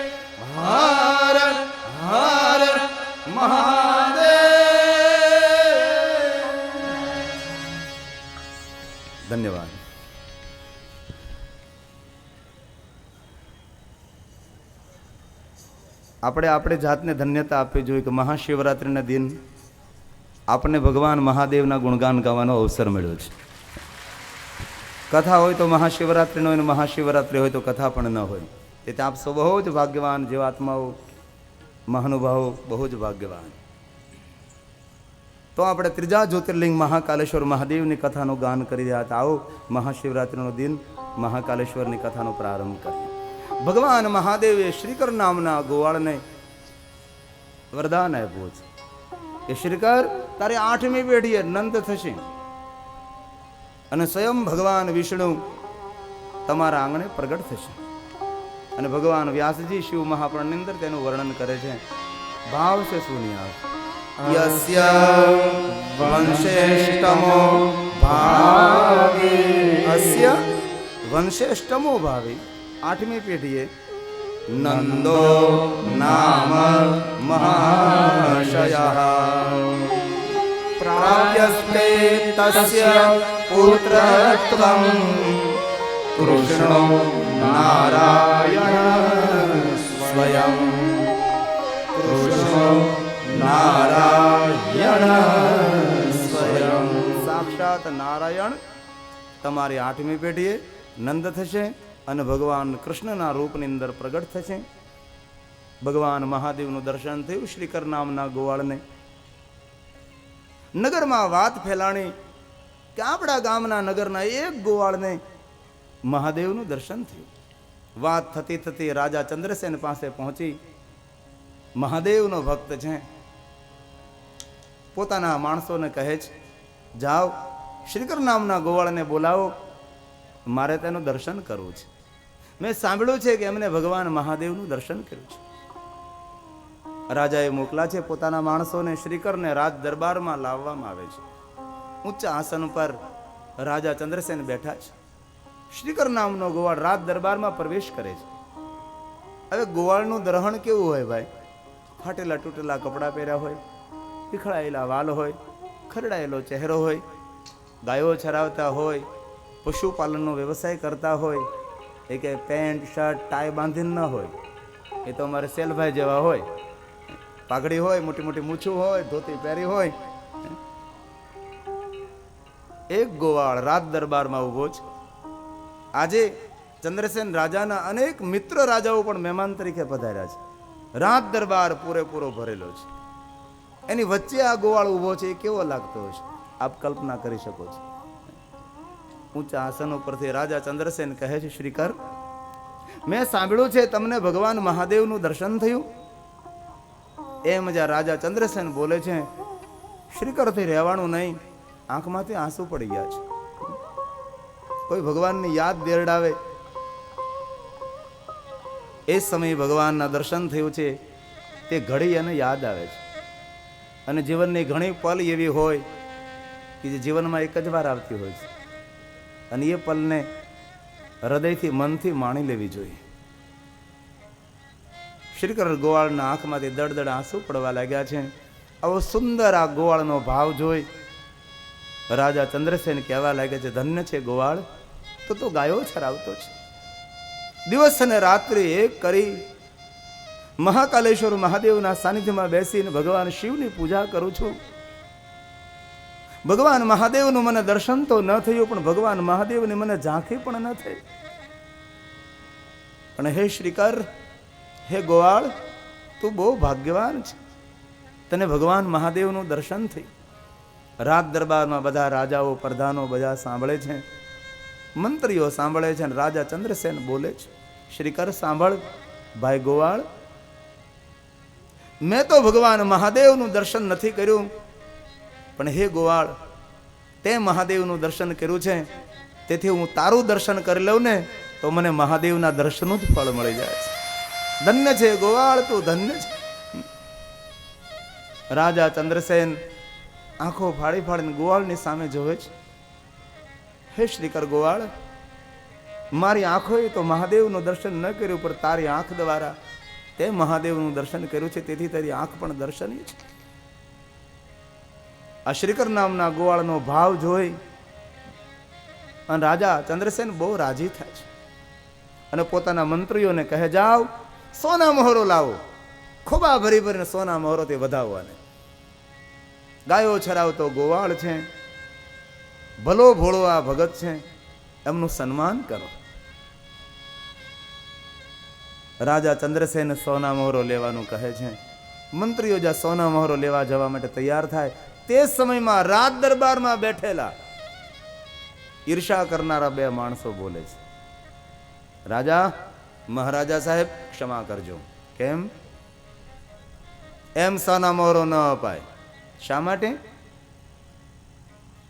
હર હર મહાદેવ. ધન્યવાદ. આપણે જાતને ધન્યતા આપવી જોઈએ કે મહાશિવરાત્રિના દિન આપણને ભગવાન મહાદેવના ગુણગાન ગાવાનો અવસર મળ્યો છે. કથા હોય તો મહાશિવરાત્રિનો હોય, મહાશિવરાત્રિ હોય તો કથા પણ ન હોય. એટલે આપ સૌ બહુ જ ભાગ્યવાન જીવાત્માઓ, મહાનુભાવો, બહુ જ ભાગ્યવાન. તો આપણે ત્રીજા જ્યોતિર્લિંગ મહાકાલેશ્વર મહાદેવની કથાનું ગાન કરી રહ્યા હતા. આવો મહાશિવરાત્રિનો દિન મહાકાલેશ્વરની કથાનો પ્રારંભ કરીએ. ભગવાન મહાદેવે શ્રીકર નામના ગોવાળને વરદાન આપ્યું છે કે શ્રીકર તારે 8મી પેઢીએ નંદ થશે અને સ્વયં ભગવાન વિષ્ણુ તમારા આંગણે પ્રગટ થશે. અને ભગવાન વ્યાસજી શિવ મહાપુરાણની અંદર તેનું વર્ણન કરે છે. ભાવ છે સુનિયા યસ્ય વંશેષ્ટમો ભાવે અસ્ય વંશેષ્ટમો ભાવે 8મી પેઢીએ નંદો નામ મહાશયઃ પ્રાપ્યસ્તે તસ્ય પુત્રત્વં કૃષ્ણો નારાયણ સ્વયં કૃષ્ણો નારાયણ સ્વયં. સાક્ષાત નારાયણ તમારી 8મી પેઢીએ નંદ થશે અને ભગવાન કૃષ્ણના રૂપની અંદર પ્રગટ થશે. ભગવાન મહાદેવનું દર્શન થયું શ્રીકર નામના ગોવાળને. નગરમાં વાત ફેલાણી કે આપણા ગામના નગરના એક ગોવાળને મહાદેવનું દર્શન થયું. વાત થતી થતી રાજા ચંદ્રસેન પાસે પહોંચી. મહાદેવનો ભક્ત છે, પોતાના માણસોને કહે છે જાઓ શ્રીકર નામના ગોવાળને બોલાવો, મારે તેનું દર્શન કરવું છે. મેં સાંભળ્યું છે કે એમને ભગવાન મહાદેવનું દર્શન કર્યું છે. રાજાએ મોકલા છે પોતાના માણસોને. શ્રીકરને રાજ દરબારમાં લાવવામાં આવે છે. ઊંચા આસન પર રાજા ચંદ્રસેન બેઠા છે. શ્રીકર નામનો ગોવાળ રાજ દરબારમાં પ્રવેશ કરે છે. હવે ગોવાળનું દ્રહણ કેવું હોય ભાઈ? ફાટેલા તૂટેલા કપડાં પહેર્યા હોય, પીખળાયેલા વાલ હોય, ખરડાયેલો ચહેરો હોય, ગાયો ચરાવતા હોય, પશુપાલનનો વ્યવસાય કરતા હોય, એ કે પેન્ટ શર્ટ ટાઈ બાંધીને ન હોય. એ તો અમારે સેલભાઈ જેવા હોય, પાઘડી હોય, મોટી મોટી મૂછું હોય, ધોતી પહેરી હોય. એક ગોવાળ રાજ દરબારમાં ઊભો છે. આજે ચંદ્રસેન રાજાના અનેક મિત્ર રાજાઓ પણ મહેમાન તરીકે પધાર્યા છે. રાજ દરબાર પૂરેપૂરો ભરેલો છે. એની વચ્ચે આ ગોવાળ ઊભો છે. એ કેવો લાગતો હશે આપ કલ્પના કરી શકો છો. ઊંચા આસન ઉપરથી રાજા ચંદ્રસેન કહે છે શ્રીકર, મેં સાંભળ્યું છે તમને ભગવાન મહાદેવનું દર્શન થયું. એમ જ્યાં રાજા ચંદ્રસેન બોલે છે શ્રીકરથી રહેવાનું નહીં, આંખમાંથી આંસુ પડી ગયા છે. કોઈ ભગવાનની યાદ દેરડાવે એ સમયે ભગવાનના દર્શન થયું છે તે ઘડી એને યાદ આવે છે. અને જીવનની ઘણી પલ એવી હોય કે જે જીવનમાં એક જ વાર આવતી હોય છે. અને એ પલને હૃદયથી મનથી માણી લેવી જોઈએ. શ્રીકર ગોવાળના આંખમાંથી દળદળ આંસુ પડવા લાગ્યા છે. આવો સુંદર આ ગોવાળનો ભાવ જોઈ રાજા ચંદ્રસેન કહેવા લાગે છે ધન્ય છે ગોવાળ, તો ગાયો ચરાવતો છે. દિવસ અને રાત્રિ એક કરી મહાકાલેશ્વર મહાદેવના સાનિધ્યમાં બેસીને ભગવાન શિવની પૂજા કરું છું. ભગવાન મહાદેવનું મને દર્શન તો ન થયું, પણ ભગવાન મહાદેવની મને ઝાંખી પણ ન થઈ. પણ હે શ્રીકર, હે ગોવાળ, તું બહુ ભાગ્યવાન છે, તને ભગવાન મહાદેવનું દર્શન થયું. રાજ દરબારમાં બધા રાજાઓ પ્રધાનો બધા સાંભળે છે, મંત્રીઓ સાંભળે છે. અને રાજા ચંદ્રસેન બોલે છે શ્રીકર સાંભળ ભાઈ ગોવાળ, મેં તો ભગવાન મહાદેવનું દર્શન નથી કર્યું, પણ હે ગોવાળ તે મહાદેવનું દર્શન કર્યું છે, તેથી હું તારું દર્શન કરી લઉં ને તો મને મહાદેવના દર્શનનું જ ફળ મળી જાય છે. ધન્ય છે ગોવાળ, તું ધન્ય છે. રાજા ચંદ્રસેન આંખો ફાડી ફાડીને ગોવાળની સામે જોવે છે. હે શ્રીકર ગોવાળ, મારી આંખોએ તો મહાદેવનું દર્શન ન કર્યું, પણ તારી આંખ દ્વારા તે મહાદેવનું દર્શન કર્યું છે, તેથી તારી આંખ પણ દર્શનીય છે. આ શ્રીકર નામના ગોવાળનો ભાવ જોઈ અને રાજા ચંદ્રસેન બહુ રાજી થાય છે અને પોતાના મંત્રીઓને કહે, જાઓ સોના મહોરો લાવો, ખોબા ભરી ભરીને સોના મહોરો તે વધાવવાને. ગાયો છરાવતો ગોવાળ છે, ભલો ભોળો આ ભગત છે, એમનું સન્માન કરો. રાજા ચંદ્રસેન સોના મહોરો લેવાનું કહે છે. મંત્રીઓ જ્યાં સોના મહોરો લેવા જવા માટે તૈયાર થાય તે સમયમાં રાજ દરબારમાં બેઠેલા ઈર્ષા કરનારા બે માણસો બોલે છે, રાજા, મહારાજા સાહેબ ક્ષમા કરજો. કેમ? એમ સોના મહોરો ન અપાય. શા માટે?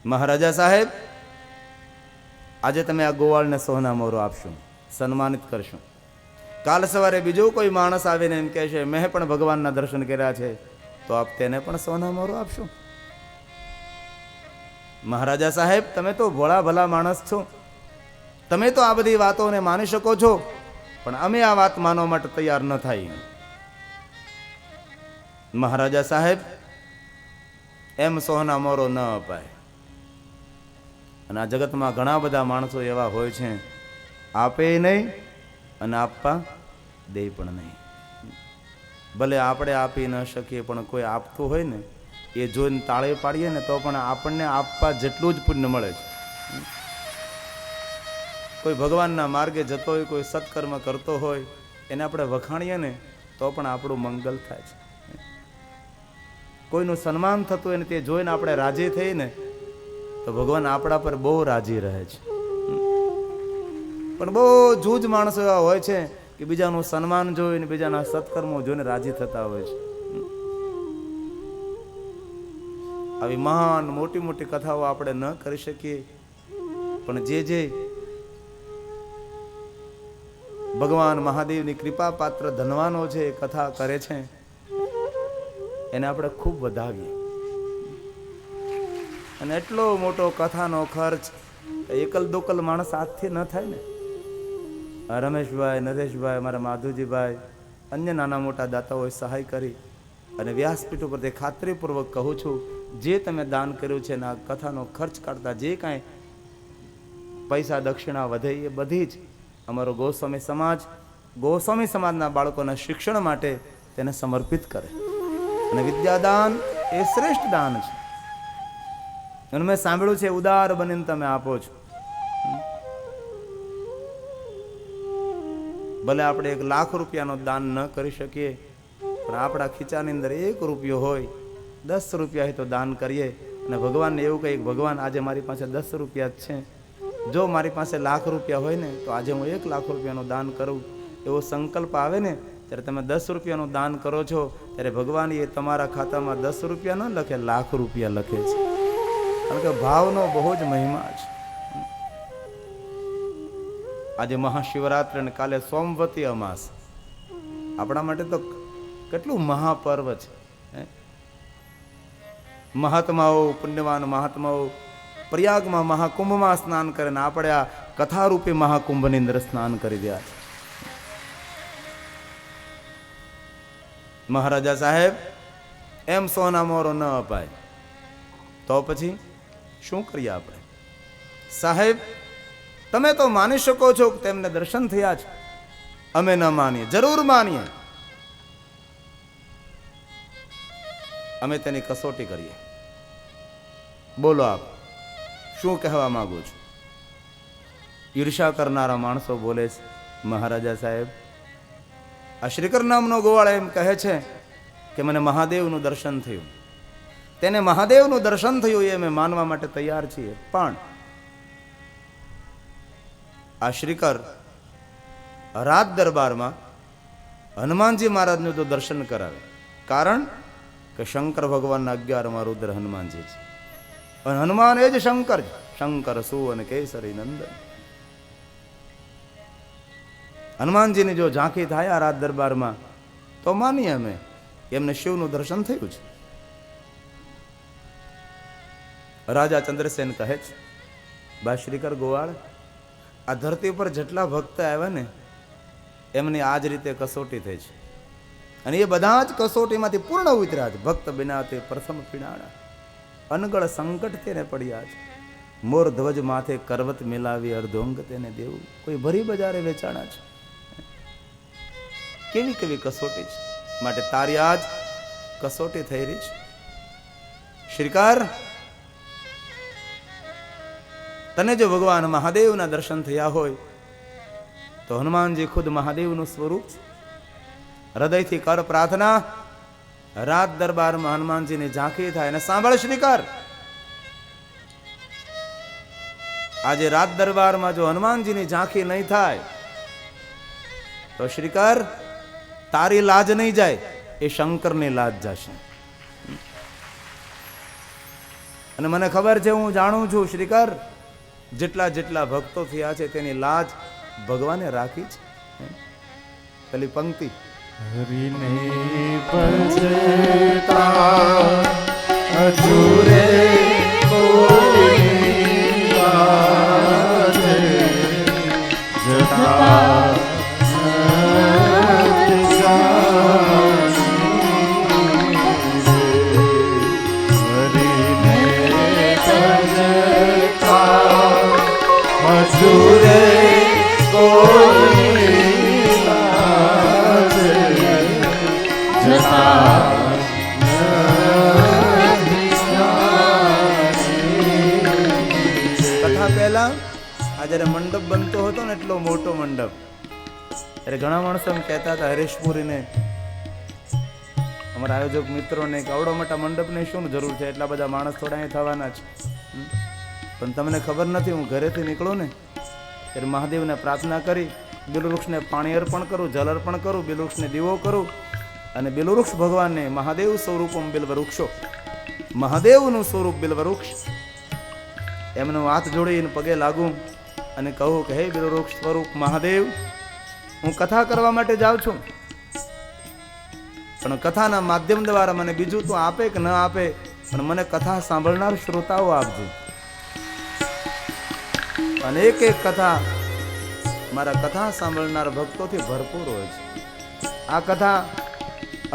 મહારાજા સાહેબ, આજે તમે આ ગોવાળને સોના મહોરો આપશો, સન્માનિત કરશો. કાલ સવારે બીજો કોઈ માણસ આવીને એમ કહે છે, મેં પણ ભગવાનના દર્શન કર્યા છે, તો આપ તેને પણ સોના મહોરો આપશો. મહારાજા સાહેબ, તમે તો ભોળા ભલા માણસ છો, તમે તો આ બધી વાતોને માની શકો છો, પણ અમે આ વાત માનવા માટે તૈયાર ન થાય. મહારાજા સાહેબ, એમ સોના મહોરો ન અપાય. અને આ જગતમાં ઘણા બધા માણસો એવા હોય છે, આપે નહીં અને આપવા દે પણ નહીં. ભલે આપણે આપી ન શકીએ, પણ કોઈ આપતું હોય ને એ જોઈને તાળે પાડીએ ને તો પણ આપણને આપવા જેટલું જ પુણ્ય મળે છે. કોઈ ભગવાનના માર્ગે જતો હોય, કોઈ સત્કર્મ કરતો હોય, એને આપણે વખાણીએ ને તો પણ આપણું મંગલ થાય છે. કોઈનું સન્માન થતું હોય ને તે જોઈને આપણે રાજી થઈને તો ભગવાન આપણા પર બહુ રાજી રહે છે. પણ બહુ જૂજ માણસો એવા હોય છે કે બીજાનું સન્માન જોઈને, બીજાના સત્કર્મો જોઈને રાજી થતા હોય છે. આવી મહાન મોટી મોટી કથાઓ આપણે ન કરી શકીએ, પણ જે ભગવાન મહાદેવની કૃપા પાત્ર ધનવાનો છે, એ કથા કરે છે, એને આપણે ખૂબ વધાવીએ. અને એટલો મોટો કથાનો ખર્ચ એકલ દોકલ માણસ હાથથી ન થાય ને. રમેશભાઈ, નરેશભાઈ, મારા માધુજીભાઈ, અન્ય નાના મોટા દાતાઓએ સહાય કરી અને વ્યાસપીઠ ઉપર તે ખાતરીપૂર્વક કહું છું, જે તમે દાન કર્યું છે એના કથાનો ખર્ચ કાઢતા જે કાંઈ પૈસા દક્ષિણા વધે એ બધી જ અમારો ગોસ્વામી સમાજના બાળકોના શિક્ષણ માટે તેને સમર્પિત કરે. અને વિદ્યાદાન એ શ્રેષ્ઠ દાન છે. અને મેં સાંભળ્યું છે, ઉદાર બનીને તમે આપો છો. ભલે આપણે 1 લાખ રૂપિયાનો દાન ન કરી શકીએ, પણ આપણા ખીચાની અંદર 1 રૂપિયો હોય, 10 રૂપિયા હોય તો દાન કરીએ. અને ભગવાનને એવું કહીએ, ભગવાન આજે મારી પાસે 10 રૂપિયા જ છે, જો મારી પાસે લાખ રૂપિયા હોય ને તો આજે હું 1 લાખ રૂપિયાનું દાન કરું. એવો સંકલ્પ આવે ને ત્યારે તમે 10 રૂપિયાનું દાન કરો છો, ત્યારે ભગવાન એ તમારા ખાતામાં 10 રૂપિયા ન લખે, લાખ રૂપિયા લખે છે. કારણ કે ભાવનો બહુ જ મહિમા છે. આજે મહાશિવરાત્રિ અને કાલે સોમવતી અમાસ, આપણા માટે તો કેટલું મહાપર્વ છે. મહાત્માઓ, પુણ્યવાન મહાત્માઓ પ્રયાગમાં મહાકુંભમાં સ્નાન કરે ને આપણે આ કથારૂપી મહાકુંભની અંદર સ્નાન કરી રહ્યા છે. મહારાજા સાહેબ, એમ સોના મહોરો ન અપાય તો પછી શું કરીએ આપણે? સાહેબ, તમે તો માની શકો છો કે તેમને દર્શન થયા છે, અમે ન માનીએ, જરૂર માનીએ. અમે તેની કસોટી કરીએ. બોલો આપ શું કહેવા માંગો છો? ઈર્ષા કરનારા માણસો બોલે છે, મહારાજા સાહેબ, આ શ્રીકર નામનો ગોવાળ એમ કહે છે કે મને મહાદેવનું દર્શન થયું. તેને મહાદેવનું દર્શન થયું એ અમે માનવા માટે તૈયાર છીએ, પણ આ શ્રીકર રાજ દરબારમાં હનુમાનજી મહારાજનું તો દર્શન કરાવે. કારણ કે શંકર ભગવાનના 11મા રુદ્ર હનુમાનજી છે. અને હનુમાન એ જ શંકર છે, શંકર સુવન કેસરી નંદન. હનુમાનજીની જો ઝાંખી થાય આ રાજ દરબારમાં તો માનીએ અમે, એમને શિવનું દર્શન થયું છે. રાજા ચંદ્રસેન કહે છે, બા શ્રીકર ગોવાળ, આ ધરતી ઉપર જેટલા ભક્ત આવ્યા ને એમની આ જ રીતે કસોટી થઈ છે, અને એ બધા જ કસોટીમાંથી પૂર્ણ ઉતર્યા છે. ભક્ત બિના તે પ્રથમ પીણાણા, અનગળ સંકટ તેને પડ્યા છે. મોર ધ્વજ માથે કરવત મિલાવી અર્ધોંગ તેને દેવું, કોઈ ભરી બજારે વેચાણા છે. કેવી કેવી કસોટી છે, માટે તારી આ જ કસોટી થઈ રહી છે. શ્રીકાર, તને જો ભગવાન મહાદેવના દર્શન થયા હોય તો હનુમાનજી ખુદ મહાદેવનું સ્વરૂપ છે. હૃદયથી કર પ્રાર્થના, રાત દરબારમાં હનુમાનજીની ઝાંખી થાય. અને સાંભળ શ્રીકાર, આજે રાત દરબારમાં જો હનુમાનજીની ઝાંખી નહીં થાય તો શ્રીકાર તારી લાજ નહીં જાય, એ શંકરની લાજ જશે. અને મને ખબર છે, હું જાણું છું શ્રીકાર, જેટલા જેટલા ભક્તો થયા છે તેની લાજ ભગવાને રાખી છે. પેલી પંક્તિ, હરિને ભજતા અધૂરે કોઈ લાજ જતા અધૂરે કોઈ લાજ જતા કથા પહેલા આ જ્યારે મંડપ બનતો હતો ને, એટલો મોટો મંડપ, ત્યારે ઘણા માણસો એમ કહેતા હતા હરેશપુરીને, અમારા આયોજક મિત્રોને, કે આવડો મોટા મંડપની શું જરૂર છે, એટલા બધા માણસ થોડા અહીં થવાના છે. પણ તમને ખબર નથી, હું ઘરેથી નીકળું ને ત્યારે મહાદેવને પ્રાર્થના કરી, બિલવૃક્ષને પાણી અર્પણ કરું, જલ અર્પણ કરું, બિલવૃક્ષને દીવો કરું, અને બિલવૃક્ષ ભગવાનને મહાદેવ સ્વરૂપમ બિલવૃક્ષો, મહાદેવનું સ્વરૂપ બિલવૃક્ષ, એમનો હાથ જોડીને પગે લાગું અને કહું કે હે બિલવૃક્ષ સ્વરૂપ મહાદેવ, હું કથા કરવા માટે જાઉં છું, પણ કથાના માધ્યમ દ્વારા મને બીજું તો આપે કે ન આપે, પણ મને કથા સાંભળનાર શ્રોતાઓ આપજો. અને એક એક કથા મારા કથા સાંભળનાર ભક્તોથી ભરપૂર હોય છે. આ કથા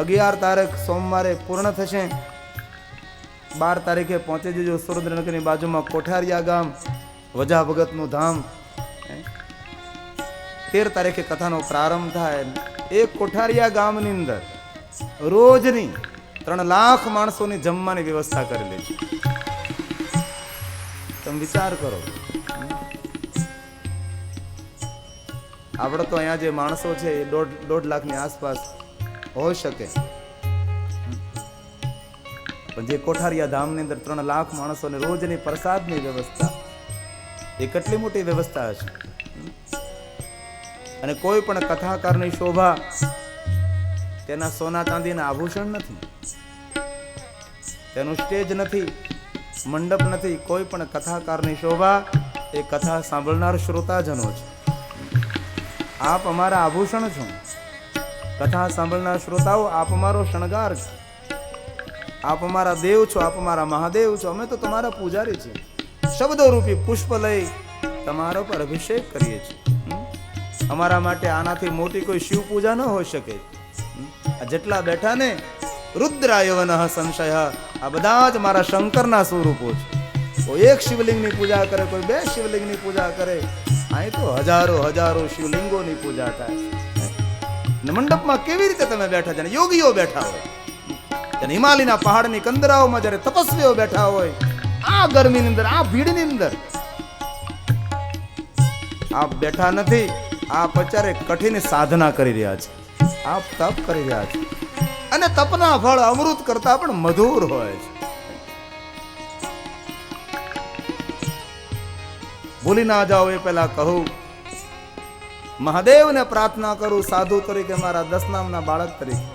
11 તારીખ સોમવારે પૂર્ણ થશે. 12 તારીખે પહોંચી જજો સુરેન્દ્રનગરની બાજુમાં કોઠારિયા ગામ, વજા ભગતનું ધામ. 13 તારીખે કથાનો પ્રારંભ થાય. એક કોઠારિયા ગામની અંદર રોજની 3 લાખ માણસોની જમવાની વ્યવસ્થા કરેલી છે. તમે વિચાર કરો, આપણે તો અહીંયા જે માણસો છે એ 1.5 લાખની આસપાસ હોઈ શકે, પણ જે કોઠારિયા ધામની અંદર 3 લાખ માણસોને રોજની પ્રસાદની વ્યવસ્થા, એ કેટલી મોટી વ્યવસ્થા હશે. અને કોઈ પણ કથાકારની શોભા તેના સોના ચાંદીના આભૂષણ નથી, તેનું સ્ટેજ નથી, મંડપ નથી. કોઈ પણ કથાકારની શોભા એ કથા સાંભળનાર શ્રોતાજનો છે. આપ અમારા આભૂષણ છો, કથા સાંભળનાર શ્રોતાઓ આપ અમારો શણગાર છો, આપ અમારા દેવ છો, આપ અમારા મહાદેવ છો. અમે તો તમારા પૂજારી છીએ. શબ્દો રૂપી પુષ્પ લઈ તમારો પર અભિષેક કરીએ છીએ. અમારા માટે આનાથી મોટી કોઈ શિવ પૂજા ન હોઈ શકે. આ જેટલા બેઠા ને, રુદ્રાયવનઃ સંશય, આ બધા જ મારા શંકરના સ્વરૂપો છે. કોઈ એક શિવલિંગની પૂજા કરે, કોઈ 2 શિવલિંગની પૂજા કરે. અહીં તો હજારો હજારો શિવલિંગોની પૂજા થાય. ને મંડપમાં કેવી રીતે તમે બેઠા છે, યોગીઓ બેઠા હોય, હિમાલયના પહાડની કંદરાઓમાં જ્યારે તપસ્વીઓ બેઠા હોય, આ ગરમીની અંદર, આ ભીડની અંદર આપ બેઠા નથી. આપ અત્યારે કઠિન સાધના કરી રહ્યા છે, આપ તપ કરી રહ્યા છે, અને તપના ફળ અમૃત કરતા પણ મધુર હોય છે. ભૂલી ના જાઓ એ પહેલા કહું, મહાદેવને પ્રાર્થના કરું સાધુ તરીકે, મારા 10 નામના બાળક તરીકે.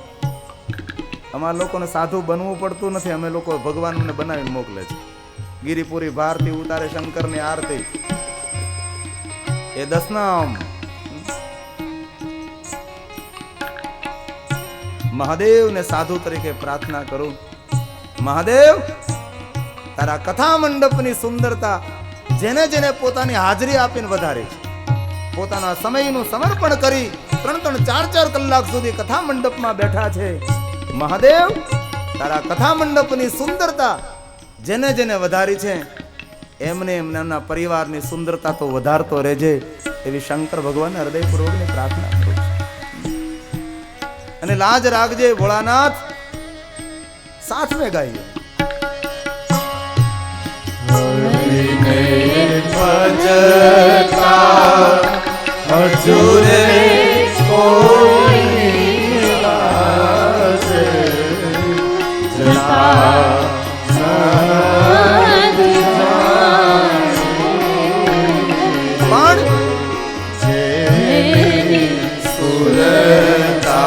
અમારા લોકોને સાધુ બનવું પડતું નથી, અમે લોકો ભગવાન અમને બનાવીને મોકલે છે. ગિરિપુરી ભારતી ઉતારે શંકરની આરતી, એ 10 નામ. મહાદેવને સાધુ તરીકે પ્રાર્થના કરું, મહાદેવ તારા કથા મંડપની સુંદરતા જેને જેને પોતાની હાજરી આપીને વધારે છે, પોતાના સમયનું સમર્પણ કરી 3-4 કલાક સુધી કથા મંડપમાં બેઠા છે. મહાદેવ, તારા કથા મંડપની સુંદરતા જેને જેને વધારી છે એમને એમના પરિવારની સુંદરતા તો વધારતો રહેજે, એવી શંકર ભગવાનને હૃદયપૂર્વકની પ્રાર્થના કરું છું. અને લાજ રાખજે ભોળાનાથ. સાથ में ગાઈએ. હજુરે કોઈ લાશે જતા પણ જેની સુરતા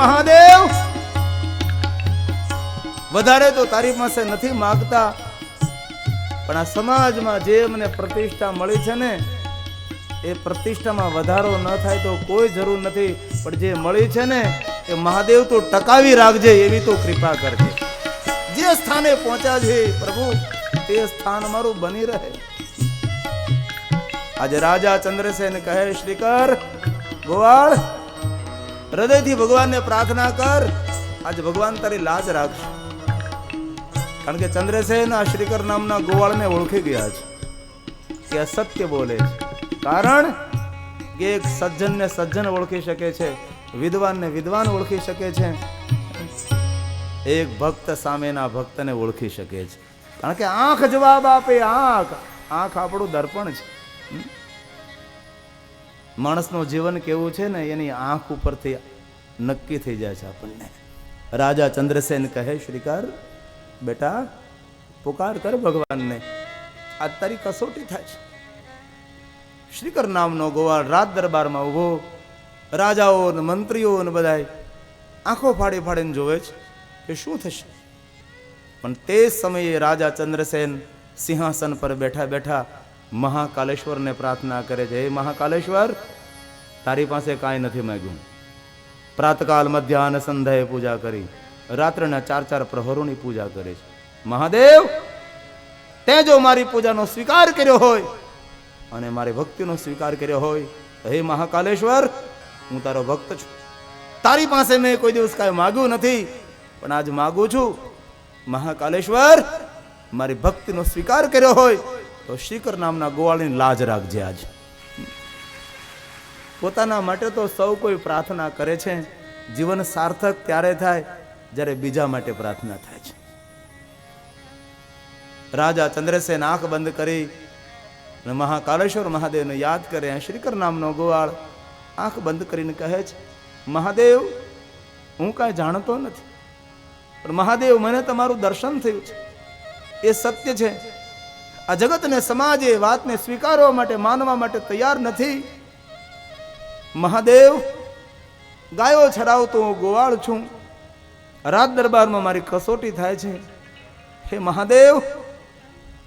મહાદેવ, વધારે તો તારી પાસે નથી માંગતા, પણ આ સમાજમાં જે મને પ્રતિષ્ઠા મળી છે ને એ પ્રતિષ્ઠામાં વધારો ન થાય તો કોઈ જરૂર નથી, પણ જે મળી છે ને એ મહાદેવ તો ટકાવી રાખજે, એવી તો કૃપા કરજે. જે સ્થાને પહોંચ્યા છે પ્રભુ તે સ્થાન મારું બની રહે. આજે રાજા ચંદ્રસેન કહે, શ્રીકર ગોવાળ, હૃદયથી ભગવાનને પ્રાર્થના કર, આજે ભગવાન તારી લાજ રાખશે. કારણ કે ચંદ્રસેન આ શ્રીકર નામના ગોવાળને ઓળખી ગયા છે કે અસત્ય બોલે છે. કારણ કે એક સજ્જનને સજ્જન ઓળખી શકે છે, વિદ્વાનને વિદ્વાન ઓળખી શકે છે, એક ભક્ત સામેના ભક્તને ઓળખી શકે છે. કારણ કે આંખ જવાબ આપે. આંખ આપણું દર્પણ છે. માણસનું જીવન કેવું છે ને એની આંખ ઉપરથી નક્કી થઈ જાય છે આપણને. રાજા ચંદ્રસેન કહે, શ્રીકર બેટા પુકાર કર ભગવાનને, આજ તારી કસોટી થાય છે. શ્રીકર નામનો ગોવાળ રાજ દરબારમાં ઉભો, રાજાઓ ને મંત્રીઓ ને બધાય આંખો ફાડી ફાડીને જોવે છે કે શું થશે. પણ તે સમયે રાજા ચંદ્રસેન સિંહાસન પર બેઠા બેઠા મહાકાલેશ્વરને પ્રાર્થના કરે છે, હે મહાકાલેશ્વર, તારી પાસે કાંઈ નથી માંગ્યું. પ્રાતકાલ મધ્યાહન સંધ્યાએ પૂજા કરી, રાત્રના 4 પ્રહરોની પૂજા કરે છે. મહાદેવ, તે જો મારી પૂજાનો સ્વીકાર કર્યો હોય અને મારી ભક્તિનો સ્વીકાર કર્યો હોય તો હે મહાકાલેશ્વર, હું તારો ભક્ત છું. તારી પાસે મેં કોઈ દિવસ કાંઈ માગ્યું નથી, પણ આજ માગું છું. મહાકાલેશ્વર, મારી ભક્તિનો સ્વીકાર કર્યો હોય તો શ્રીકર નામના ગોવાળની લાજ રાખજે. આજ પોતાના માટે તો સૌ કોઈ પ્રાર્થના કરે છે, જીવન સાર્થક ત્યારે થાય જ્યારે બીજા માટે પ્રાર્થના થાય છે. રાજા ચંદ્રસેન આંખ બંધ કરી અને મહાકાલેશ્વર મહાદેવને યાદ કરે. શ્રીકર નામનો ગોવાળ આંખ બંધ કરીને કહે છે, મહાદેવ, હું કાંઈ જાણતો નથી, પણ મહાદેવ, મને તમારું દર્શન થયું છે, એ સત્ય છે. આ જગતને સમાજ એ વાતને સ્વીકારવા માટે, માનવા માટે તૈયાર નથી. મહાદેવ, ગાયો છરાવતો હું ગોવાળ છું, રાજ દરબારમાં મારી કસોટી થાય છે. હે મહાદેવ,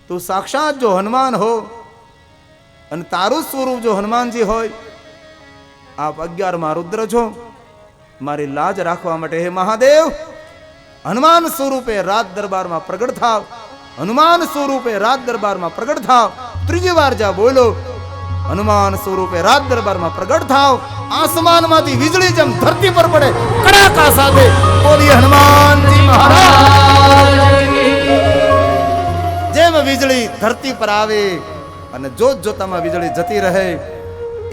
તું સાક્ષાત જો હનુમાન હો અને તારું સ્વરૂપ જો હનુમાનજી હોય, આપ 11માં રુદ્ર છો, મારી લાજ રાખવા માટે હે મહાદેવ હનુમાન સ્વરૂપે રાજ દરબારમાં પ્રગટ થાવ. હનુમાન સ્વરૂપે રાજ દરબારમાં પ્રગટ થાવ. ત્રીજી વાર જા બોલો, હનુમાન સ્વરૂપે રાજ દરબારમાં પ્રગટ થાવ. આસમાનમાંથી વીજળી જેમ ધરતી પર પડે કડાકા સાથે બોલીએ હનુમાનજી મહારાજ. જેમ વીજળી ધરતી પર આવે અને જોત જોતામાં વીજળી જતી રહે,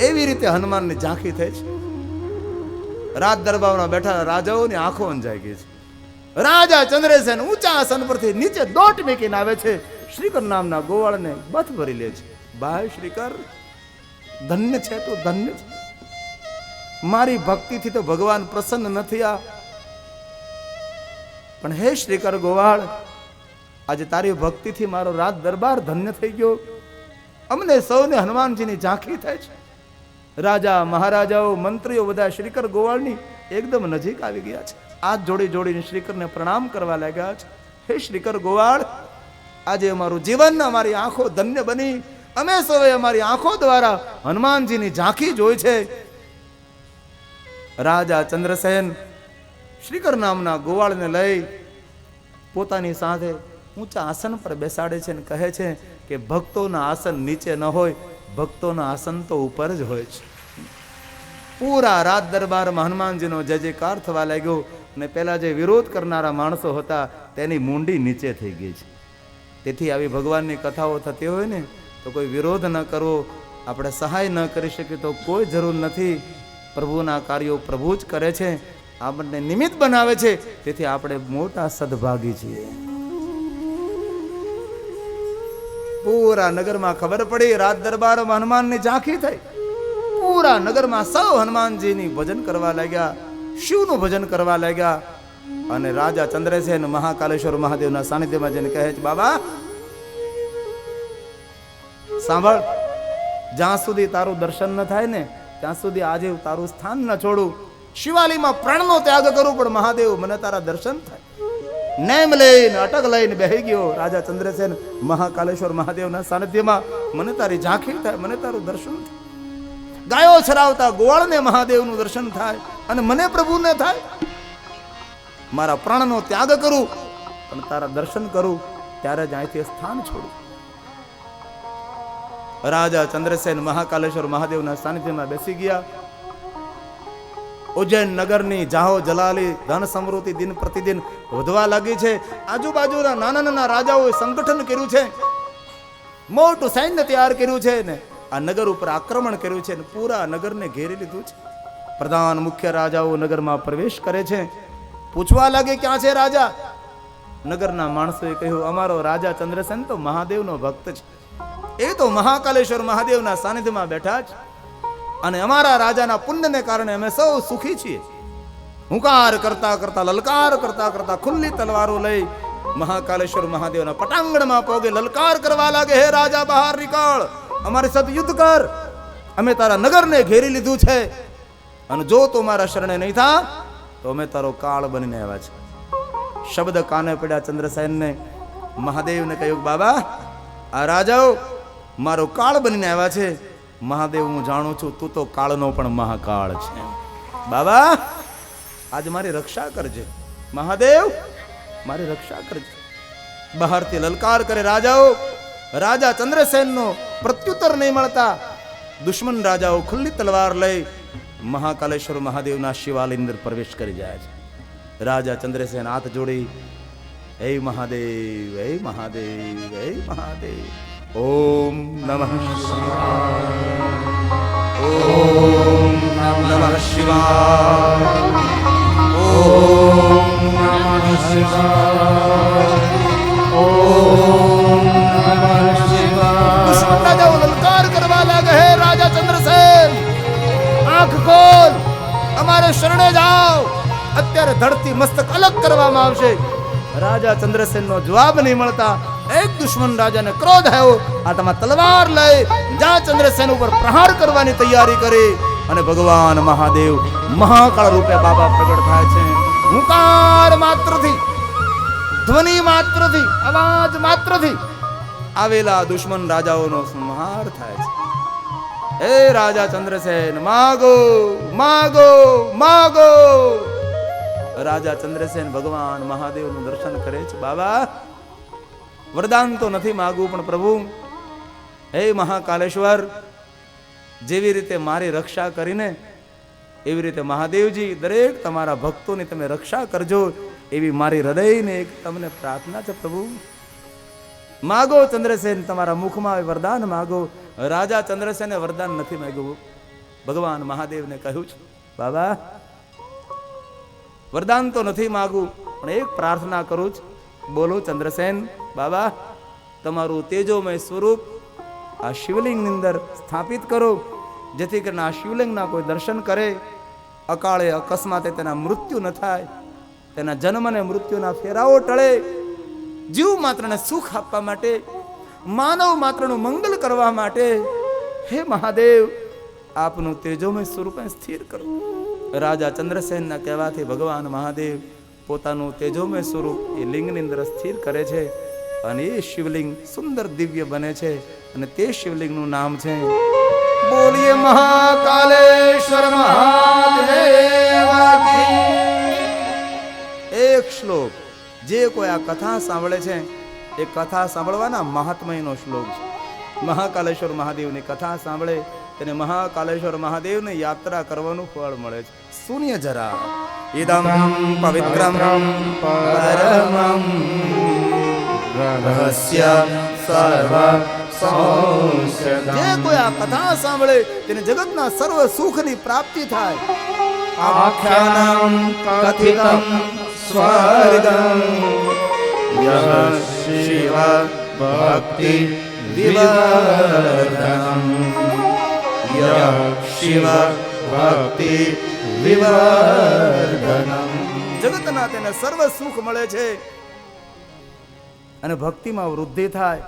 એવી રીતે હનુમાનની ઝાંખી થઈ છે. રાજ દરબારમાં બેઠા રાજાઓની આંખો અંજાઈ ગઈ છે. રાજા ચંદ્રસેન ઊંચા આસન પરથી નીચે દોટ મેકીને આવે છે. શ્રીકર નામના ગોવાળને બથ ભરી લે છે. ભાઈ શ્રીકર, ધન્ય છે તું, ધન્ય છે. મારી ભક્તિથી તો ભગવાન પ્રસન્ન નથી આ, પણ હે શ્રીકર ગોવાળ, આજે તારી ભક્તિથી મારો રાજ દરબાર ધન્ય થઈ ગયો. અમને સૌને હનુમાનજીની ઝાંખી થાય છે. રાજા મહારાજાઓ મંત્રીઓ બધા શ્રીકર ગોવાળની એકદમ નજીક આવી ગયા છે. હાથ જોડી જોડીને શ્રીકરને પ્રણામ કરવા લાગ્યા છે. હે શ્રીકર ગોવાળ, આજે અમારું જીવન, અમારી આંખો ધન્ય બની. અમે સૌએ અમારી આંખો દ્વારા હનુમાનજીની ઝાંખી જોઈ છે. રાજા ચંદ્રસેન શ્રીકર નામના ગોવાળને લઈ પોતાની સાથે ઊંચા આસન પર બેસાડે છે અને કહે છે કે ભક્તોના આસન નીચે ન હોય, ભક્તોના આસન તો ઉપર જ હોય છે. પૂરા રાત દરબારમાં હનુમાનજીનો જય જયકાર થવા લાગ્યો અને પેલા જે વિરોધ કરનારા માણસો હતા તેની મુંડી નીચે થઈ ગઈ છે. તેથી આવી ભગવાનની કથાઓ થતી હોય ને તો કોઈ વિરોધ ન કરવો, આપણે સહાય ન કરી શકીએ તો કોઈ જરૂર નથી. પ્રભુના કાર્યો પ્રભુ જ કરે છે, આપણને નિમિત્ત બનાવે છે. તેથી આપણે મોટા સદભાગી છીએ. પૂરા નગરમાં ખબર પડી, રાજ દરબારમાં હનુમાનની ઝાંખી થઈ. પૂરા નગરમાં સૌ હનુમાનજીની ભજન કરવા લાગ્યા, શિવનું ભજન કરવા લાગ્યા. અને રાજા ચંદ્રસેન મહાકાલેશ્વર મહાદેવના સાનિધ્યમાં જઈને કહે છે, બાબા સાંભળ, જ્યાં સુધી તારું દર્શન ન થાય ને ત્યાં સુધી આજે તારું સ્થાન ન છોડું. શિવાલીમાં પ્રાણનો ત્યાગ કરું, પણ મહાદેવ મને તારા દર્શન થાય. નેમ લઈને અટક લઈને બેહી ગયો રાજા ચંદ્રસેન મહાકાલેશ્વર મહાદેવના સાનિધ્યમાં. મને તારી ઝાંખી થાય, મને તારું દર્શન થાય. ગાયો છરાવતા ગોવાળને મહાદેવનું દર્શન થાય અને મને પ્રભુને થાય. મારા પ્રાણનો ત્યાગ કરું પણ તારા દર્શન કરું, ત્યારે જ અહીંથી સ્થાન છોડું. રાજા ચંદ્રસેન મહાકાલેશ્વર મહાદેવના સાનિધ્યમાં બેસી ગયા. ઉજ્જૈન નગરની જાહો જલાલી ધન સમૃદ્ધિ દિન પ્રતિદિન વધવા લાગી છે. આજુબાજુના નાના નાના રાજાઓએ સંગઠન કર્યું છે, મોટું સૈન્ય તૈયાર કર્યું છે ને આ નગર ઉપર આક્રમણ કર્યું છે ને પૂરા નગરને ઘેરી લીધું છે. પ્રધાન મુખ્ય રાજાઓ નગરમાં પ્રવેશ કરે છે. પૂછવા લાગે ક્યાં છે રાજા. નગરના માણસોએ કહ્યું, અમારો રાજા ચંદ્રસેન તો મહાદેવનો ભક્ત છે, એ તો મહાકાલેશ્વર મહાદેવના સાનિધ્યમાં બેઠા છે અને અમારા રાજાના પુણ્યને કારણે અમે સૌ સુખી છીએ. હુંકાર કરતા કરતા, લલકાર કરતા કરતા ખુલ્લી તલવારો લઈ મહાકાલેશ્વર મહાદેવના પટાંગણમાં પોગે લલકાર કરવા લાગે, હે રાજા બહાર નીકળ, અમારી સાથે યુદ્ધ કર, અમે તારા નગરને ઘેરી લીધું છે અને જો તું મારા શરણે નહીં થા તો અમે તારો કાળ બનીને આવ્યા છે. શબ્દ કાને પડ્યા ચંદ્રસેનને. મહાદેવને કહ્યું, બાબા આ રાજાઓ મારો કાળ બનીને આવ્યા છે. મહાદેવ, હું જાણું છું તું તો કાળનો પણ મહાકાળ છે. બાબા આજ મારી રક્ષા કરજે. મહાદેવ મારી રક્ષા કરજે. બહારથી લલકાર કરે રાજાઓ. રાજા ચંદ્રસેનનો પ્રત્યુત્તર નહીં મળતા દુશ્મન રાજાઓ ખુલ્લી તલવાર લઈ મહાકાલેશ્વર મહાદેવના શિવાલય અંદર પ્રવેશ કરી જાય છે. રાજા ચંદ્રસેન હાથ જોડી, હે મહાદેવ, હે મહાદેવ, હે મહાદેવ, ઓમ નમઃ શિવાય, ઓમ નમઃ શિવાય, ઓમ નમઃ શિવાય, ઓમ નમઃ શિવાય. દુશ્મન રાજાઓ લલકાર કરવા લાગે, હે રાજા ચંદ્રસેન આંખ ખોલ, અમારે શરણે જાઓ, અત્યારે ધરતી મસ્તક અલગ કરવામાં આવશે. રાજા ચંદ્રસેનનો જવાબ નહીં મળતા એક દુશ્મન રાજાને ક્રોધ આવ્યો. હાથમાં તલવાર લઈ જ્યાં ચંદ્રસેન ઉપર પ્રહાર કરવાની તૈયારી કરી અને ભગવાન મહાદેવ મહાકાળ રૂપે બાબા પ્રગટ થાય છે. હુંકાર માત્રથી, ધ્વનિ માત્રથી, અવાજ માત્રથી આવેલા દુશ્મન રાજાઓનો સંહાર થાય છે. હે રાજા ચંદ્રસેન, માગો માગો માગો. રાજા ચંદ્રસેન ભગવાન મહાદેવનું દર્શન કરે છે. બાબા વરદાન તો નથી માગવું, પણ પ્રભુ હે મહાકાલેશ્વર, જેવી રીતે મારી રક્ષા કરીને એવી રીતે મહાદેવજી દરેક તમારા ભક્તોની તમે રક્ષા કરજો, એવી મારી હૃદયને એક તમને પ્રાર્થના છે. પ્રભુ માગો ચંદ્રસેન, તમારા મુખમાં વરદાન માગો. રાજા ચંદ્રસેને વરદાન નથી માગ્યું, ભગવાન મહાદેવને કહ્યું છે, બાબા વરદાન તો નથી માગું, પણ એક પ્રાર્થના કરું છું. બોલો ચંદ્રસેન બાબા, તમારું તેજોમય સ્વરૂપ આ શિવલિંગની અંદર સ્થાપિત કરો, જેથી કરીને આ શિવલિંગના કોઈ દર્શન કરે, અકાળે અકસ્માતે તેના મૃત્યુ ન થાય, તેના જન્મ અને મૃત્યુના ફેરાઓ ટળે, જીવ માત્રને સુખ આપવા માટે, માનવ માત્રનું મંગલ કરવા માટે હે મહાદેવ આપનું તેજોમય સ્વરૂપ સ્થિર કરો. રાજા ચંદ્રસેનના કહેવાથી ભગવાન મહાદેવ પોતાનું તેજોમય સ્વરૂપ એ લિંગની અંદર સ્થિર કરે છે અને એ શિવલિંગ સુંદર દિવ્ય બને છે અને તે શિવલિંગનું નામ છે બોલીએ મહાકાલેશ્વર મહાદેવ કી. એક શ્લોક જે કોઈ આ કથા સાંભળે છે એ કથા સાંભળવાના મહાત્મયનો શ્લોક છે. મહાકાલેશ્વર મહાદેવની કથા સાંભળે તેને મહાકાલેશ્વર મહાદેવની યાત્રા કરવાનું ફળ મળે છે. શૂન્ય જરા ઇદમ પવિત્રમ પરમં રહસ્ય સર્વ જે કોઈ આ કથા સાંભળે તેને જગતના સર્વ સુખની પ્રાપ્તિ થાય. આખ્યાનમ કથિતમ સ્વર્ગમ યહ શિવ ભક્તિ વિવર્ધનમ યહ શિવ ભક્તિ વિવર્ધનમ. જગતના તેને સર્વ સુખ મળે છે અને ભક્તિમાં વૃદ્ધિ થાય,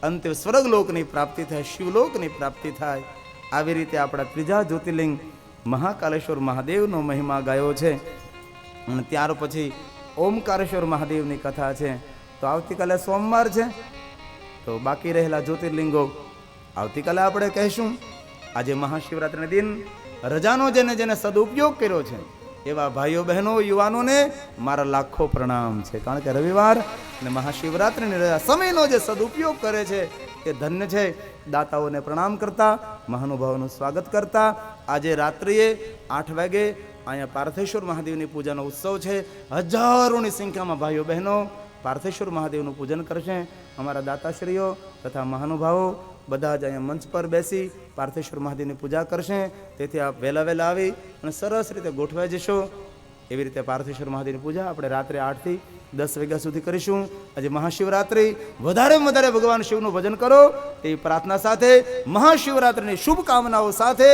અંતે સ્વર્ગલોકની પ્રાપ્તિ થાય, શિવલોકની પ્રાપ્તિ થાય. આવી રીતે આપણા ત્રીજા જ્યોતિર્લિંગ મહાકાલેશ્વર મહાદેવનો મહિમા ગાયો છે. અને ત્યાર પછી ઓમકારેશ્વર મહાદેવની કથા છે. તો આવતીકાલે સોમવાર છે, તો બાકી રહેલા જ્યોતિર્લિંગો આવતીકાલે આપણે કહીશું. આજે મહાશિવરાત્રિના દિન રજાનો જેને જેને સદુપયોગ કર્યો છે એવા ભાઈઓ બહેનો યુવાનોને મારા લાખો પ્રણામ છે. કારણ કે રવિવાર અને મહાશિવરાત્રિની રજા સમયનો જે સદુપયોગ કરે છે એ ધન્ય છે. દાતાઓને પ્રણામ કરતા, મહાનુભાવોનું સ્વાગત કરતા. આજે રાત્રિએ 8 વાગે અહીંયા પાર્થેશ્વર મહાદેવની પૂજાનો ઉત્સવ છે. હજારોની સંખ્યામાં ભાઈઓ બહેનો પાર્થેશ્વર મહાદેવનું પૂજન કરશે. અમારા દાતાશ્રીઓ તથા મહાનુભાવો બધા જ અહીંયા મંચ પર બેસી પાર્થેશ્વર મહાદેવની પૂજા કરશે. તેથી આપ વહેલા વહેલા આવી અને સરસ રીતે ગોઠવાઈ જશો. એવી રીતે પાર્થેશ્વર મહાદેવની પૂજા આપણે રાત્રે 8 થી 10 વાગ્યા સુધી કરીશું. આજે મહાશિવરાત્રિ, વધારેમાં વધારે ભગવાન શિવનું ભજન કરો તેવી પ્રાર્થના સાથે, મહાશિવરાત્રિની શુભકામનાઓ સાથે,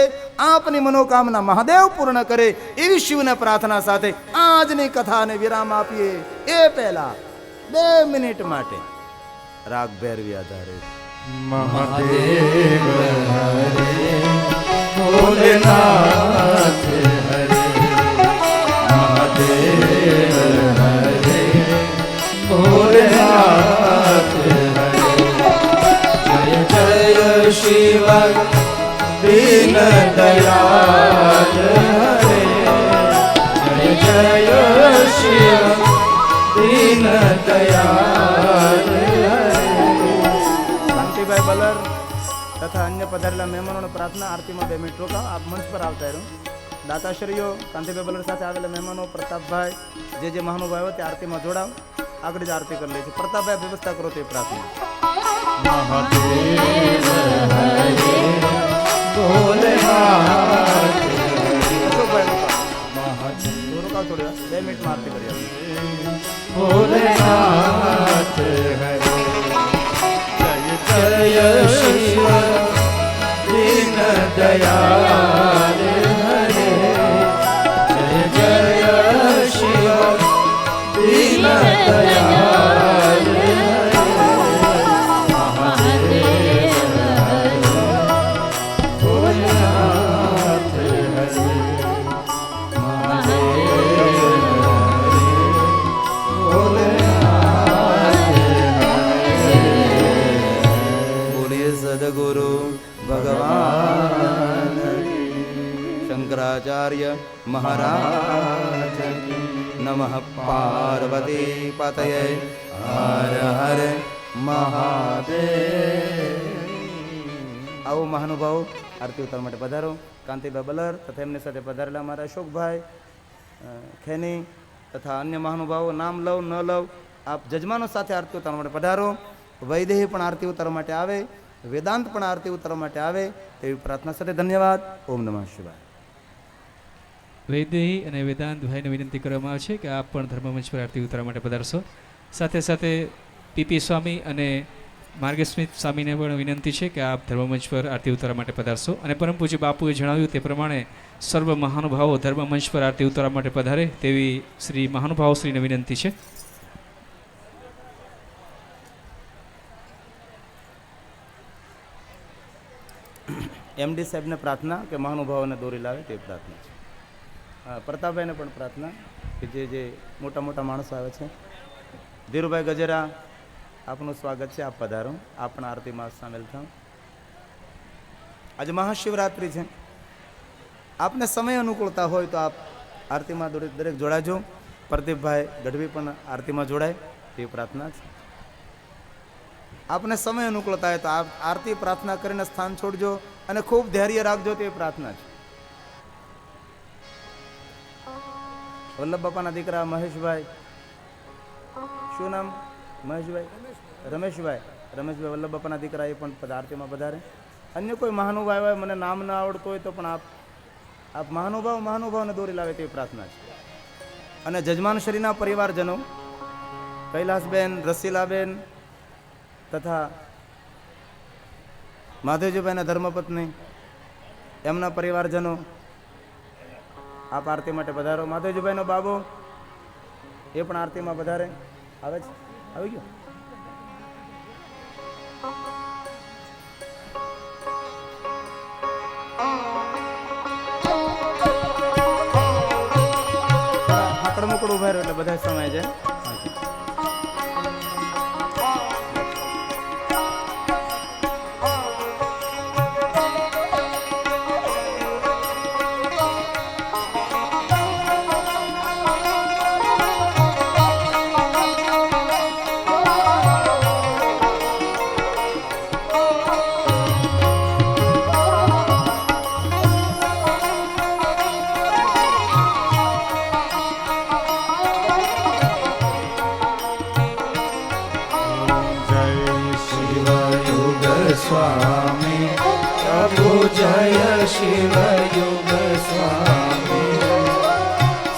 આપની મનોકામના મહાદેવ પૂર્ણ કરે એવી શિવને પ્રાર્થના સાથે આજની કથાને વિરામ આપીએ. એ પહેલા 2 મિનિટ માટે રાગ ભૈરવી આધારે મહાદેવ હરે ભોલેનાથ હરે મહાદેવ હરે ભોલેનાથ હરે જય જય શિવ દીન દયાળ હરે જય જય શિવ દીન દયાળ. કાંતિભાઈ બલર તથા અન્ય પધારેલા મહેમાનોને પ્રાર્થના, આરતીમાં 2 મિનિટ રોકાઓ. આપ મંચ પર આવતા રહો. દાતાશ્રીઓ, કાંતિભાઈ બલર સાથે આવેલા મહેમાનો, પ્રતાપભાઈ, જે મહાનુભાવો તે આરતીમાં જોડાવ. આગળ જ આરતી કરી લે છે. પ્રતાપભાઈ વ્યવસ્થા કરો તે પ્રાર્થના. મહાદેવ હરે ભોલેનાથ રોકાવ થોડી વાર, 2 મિનિટમાં આરતી કરી આવો. ભોલેનાથ હરે જય જય શિવ દીન દયાળ હરે જય જય શિવ દીન દયાળ મહાદેવ ભોલેનાથ હરે સદગુરુ ભગવાન શંકરાચાર્ય મહારાજ નમઃ. પાર્વતી પતયે હર હર મહાદેવ. આવો મહાનુભાવો આરતી ઉતારવા માટે પધારો. કાંતિભાઈ બલર તથા એમની સાથે પધારેલા અમારા અશોકભાઈ ખેની તથા અન્ય મહાનુભાવો, નામ લવ ન લવ, આપ જજમાનો સાથે આરતી ઉતારવા માટે પધારો. વૈદેહી પણ આરતી ઉતારવા માટે આવે, વેદાંત પણ આરતી ઉતારવા માટે આવે તેવી પ્રાર્થના સાથે ધન્યવાદ. ઓમ નમઃ શિવાય. વૈદેહી અને વેદાંત ભાઈને વિનંતી કરવામાં આવે છે કે આપ પણ ધર્મમંચ પર આરતી ઉતારવા માટે પધારશો. સાથે સાથે પીપી સ્વામી અને માર્ગસ્મિત સ્વામીને પણ વિનંતી છે કે આપ ધર્મમંચ પર આરતી ઉતારવા માટે પધારશો. અને પરમ પૂજ્ય બાપુએ જણાવ્યું તે પ્રમાણે સર્વ મહાનુભાવો ધર્મમંચ પર આરતી ઉતારવા માટે પધારે તેવી શ્રી મહાનુભાવો શ્રીને વિનંતી છે. એમડી સાહેબને પ્રાર્થના કે મહાનુભાવોને દોરી લાવે તે પ્રાર્થના છે. હા, પ્રતાપભાઈને પણ પ્રાર્થના કે જે મોટા મોટા માણસો આવે છે. ધીરુભાઈ ગજેરા, આપનું સ્વાગત છે, આપ પધારો, આપ પણ આરતીમાં સામેલ થાઓ. આજે મહાશિવરાત્રિ છે. આપને સમય અનુકૂળતા હોય તો આપ આરતીમાં દરેક જોડાજો. પ્રદીપભાઈ ગઢવી પણ આરતીમાં જોડાય તે પ્રાર્થના છે. આપને સમય અનુકૂળતા હોય તો આપ આરતી પ્રાર્થના કરીને સ્થાન છોડજો અને ખૂબ ધૈર્ય રાખજો તે પ્રાર્થના છે. વલ્લભ બાપાના દીકરા મહેશભાઈ, શું નામ મહેશભાઈ? રમેશભાઈ વલ્લભ બાપાના દીકરા, એ પણ આરતીમાં પધારે. અન્ય કોઈ મહાનુભાવ હોય, મને નામ ના આવડતું હોય તો પણ આપ મહાનુભાવને દોરી લાવે તેવી પ્રાર્થના છે. અને જજમાન શ્રીના પરિવારજનો કૈલાસબેન, રસીલાબેન તથા માધવજીભાઈના ધર્મપત્ની, એમના પરિવારજનો આપ આરતી માટે પધારો. માધવજીભાઈનો બાબો એ પણ આરતીમાં પધારે. આવે છે? આવી ગયો? આકડ મુકડ ઉભા રહ્યો એટલે બધા સમય છે. स्वामी प्रभु जय शिव युग स्वामी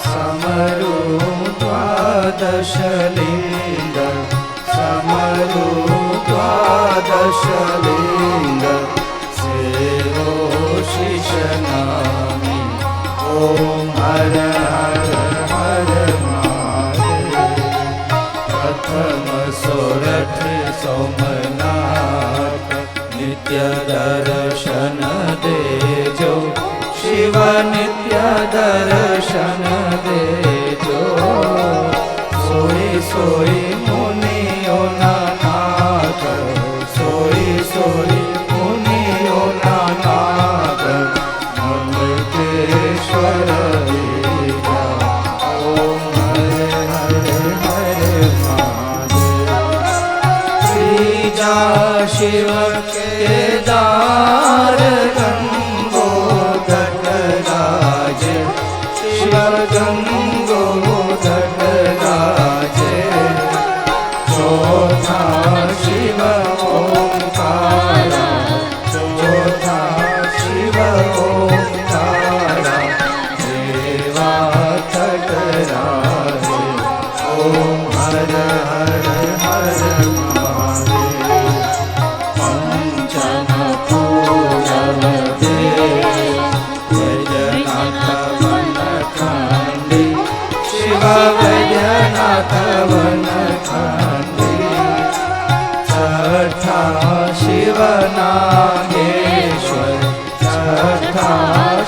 समरु द्वादश लिंग समरु द्वादश लिंग सेवो शिष नामी ओम हर हर हर महादेव प्रथम सोरठ सोमनाथ नित्य दर्शन देजो शिव नित्य दर्शन देजो सोई सोई मुनियो नाथ सोई सोई मुनियो नाथ मंगलेश्वर देवा ओम हरे हरे हरे महादेव श्रीजा शिव केदार गंगो घटराज शिव गंगो घटराज चौथा शिव ओंकारा चौथा शिव ओंकारा देवा घटराज ओम हर हर हर शिव नागेश्वर छठा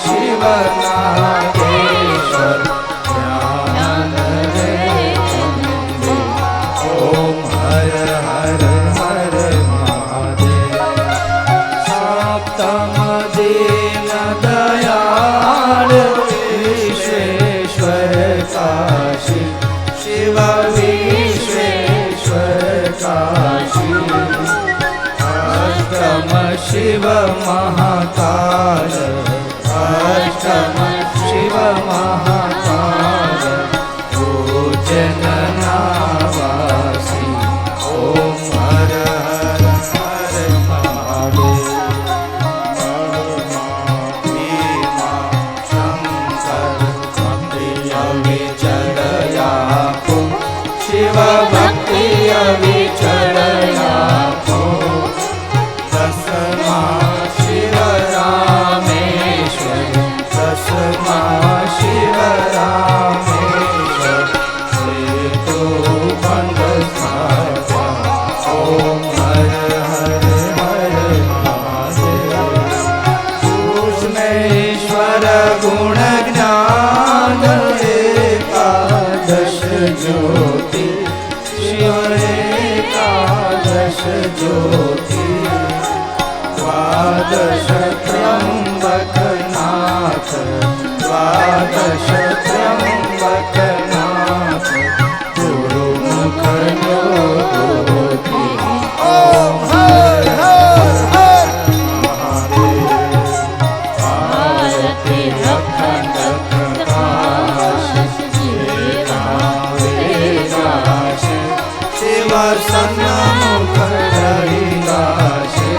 शिव नागेश्वर ज्ञान रे ओम हर हर हर महादेव सप्तम दीन दयाल विश्वेश्वर काशी शिव विश्वेश्वर काशी अष्टम शिव महाकाल अष्टम शिव महाकाल भोजन नावासी ओम हर हर हर महादेव ब्रह्मा भीमा शंकर ज्योति द्वादश त्र्यंबकनाथ द्वादश त्र्यंबकनाथ गुरुमुख ज्योति ओम हर हर हर आरती अखंड प्रकाश वेदाश शिव सन्मुख रहिदाशे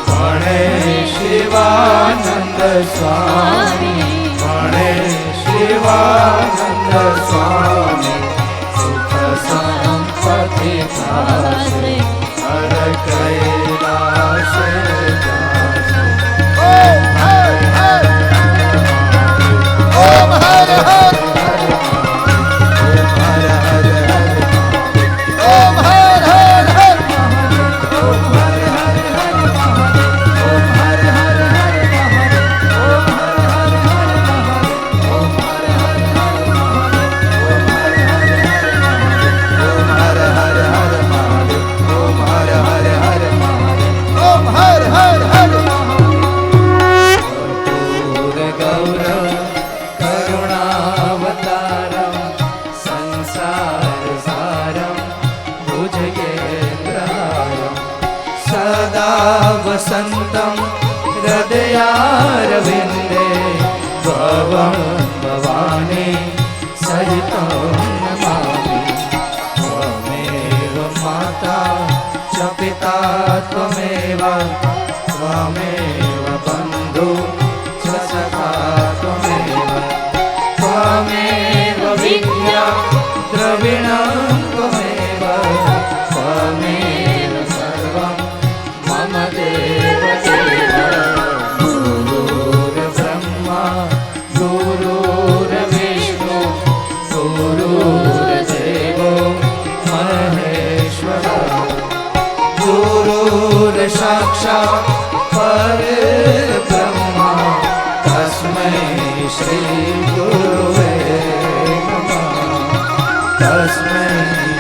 गणेश शिवानंद स्वामी गणेश शिवानंद स्वामी सुख संपत्ति दासे हर कैलाश दासे ओम हर हर ओम हर हर ओम हर हर हर ओम हर हर हर ओम हर हर हर ओम हर हर हर ओम हर हर हर ओम हर हर हर ओम हर हर हर ओम हर हर हर कर्पूर गौरव करुणावतारम संसार सारम भुजगेन्द्रहारम सदा वसन्तं हृदयारविन्दे भवं भवानी सहितं नमामि त्वमेव माता च पिता त्वमेव त्वमेव बन्धु च सखा त्वमेव त्वमेव विद्या द्रविणं त्वमेव त्वमेव सर्वं मम देव देव गुरुर्ब्रह्मा गुरुर्विष्णु गुरुर्देवो महेश्वरः गुरुर्साक्षात् परब्रह्मा तस्मै श्री गुरुवे नमः तस्मै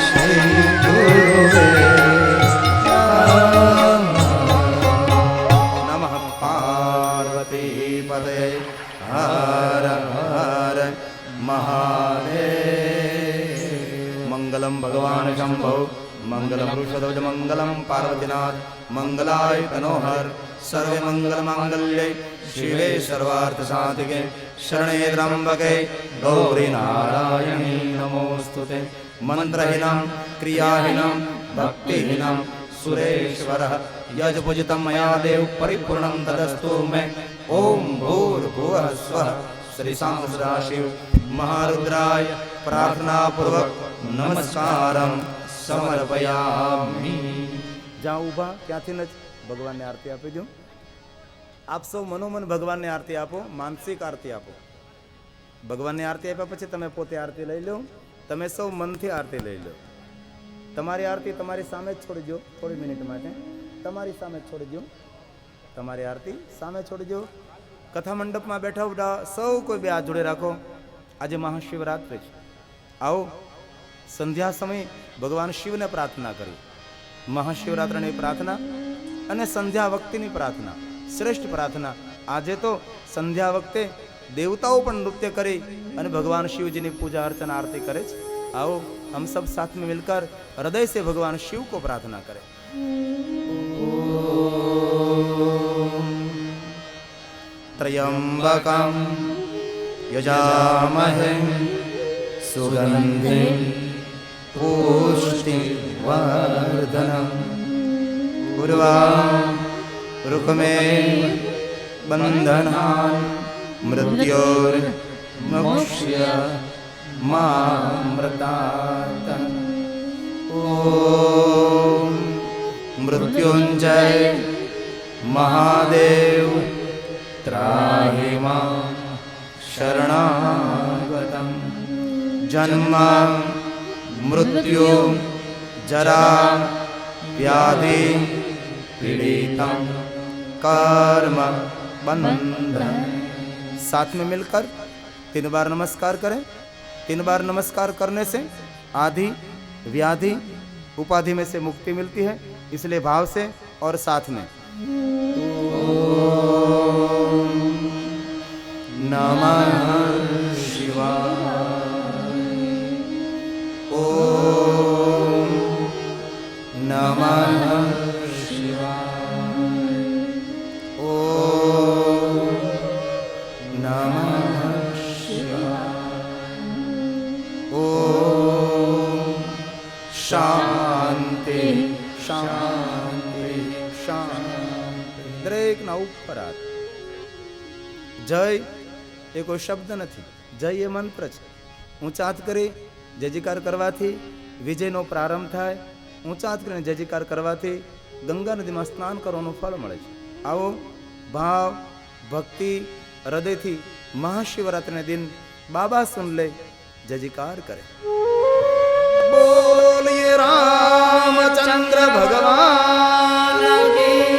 श्री गुरुवे नमः पार्वती पते हर हर महादेव मंगलम भगवान शंभो मंगलम वृषध्वज मंगलम पार्वतीनाथ मंगलाय तनोहर सर्वे मंगल मांगल्ये शिवे सर्वार्थ साधिके शरणे त्र्यंबके गौरी नारायणी नमोस्तुते मंत्रहीनं क्रियाहीनं भक्तिहीनं सुरेश्वरः यजपूजितं मया देव परिपूर्णं तदस्तु मे ओम भूर्भुवः स्वः श्री सांब सदाशिव महारुद्राय प्रार्थना पूर्वक नमस्कारं समर्पयामि જ્યાં ઊભા ત્યાંથી જ ભગવાનને આરતી આપી દઉં આપ સૌ મનોમન ભગવાનને આરતી આપો માનસિક આરતી આપો ભગવાનને આરતી આપ્યા પછી તમે પોતે આરતી લઈ લો તમે સૌ મનથી આરતી લઈ લો તમારી આરતી તમારી સામે જ છોડી દો થોડી મિનિટ માટે તમારી સામે જ છોડી દો તમારી આરતી સામે છોડી દો કથા મંડપમાં બેઠા ઉઠા સૌ કોઈ બે હાથ જોડે રાખો આજે મહાશિવરાત્રિ છે આવો સંધ્યા સમયે ભગવાન શિવને પ્રાર્થના કરી મહાશિવરાત્રિની પ્રાર્થના અને સંધ્યા વખતની પ્રાર્થના શ્રેષ્ઠ પ્રાર્થના આજે તો સંધ્યા વખતે દેવતાઓ પણ નૃત્ય કરી અને ભગવાન शिवजीની પૂજા અર્ચના આરતી કરે છે आओ हम सब साथ में मिलकर हृदय से भगवान शिव को प्रार्थना करें त्र्यंबकं यजामहे सुगंधिं पुष्टिवर्धनम् उर्वारुकमेव बन्धनान् मृत्योर्मुक्ष्य मामृतात् ओम मृत्युंजय महादेव त्राहि मां शरणागतं जन्म मृत्यु जरा व्याधि पीड़ितं कर्म बंधन साथ में मिलकर 3 बार नमस्कार करें 3 बार नमस्कार करने से आदि व्याधि उपाधि में से मुक्ति मिलती है। इसलिए भाव से और साथ में नमः शिवाय ओम नमः शिवाय ओम नमः शिवाय ओम शांति शांति शांति દરેક ના ઉપર હાથ. જય એ કોઈ શબ્દ નથી, જય એ મંત્ર છે. ઊંચા હાથ કરી જયજયકાર કરવાથી વિજયનો પ્રારંભ થાય. ઊંચા હાથ કરીને જયજયકાર કરવાથી ગંગા નદીમાં સ્નાન કરવાનું ફળ મળે છે. આવો ભાવ ભક્તિ હૃદયથી મહાશિવરાત્રિને દિન બાબા સુન લે જયજયકાર કરે. બોલીએ રામચંદ્ર ભગવાન કી,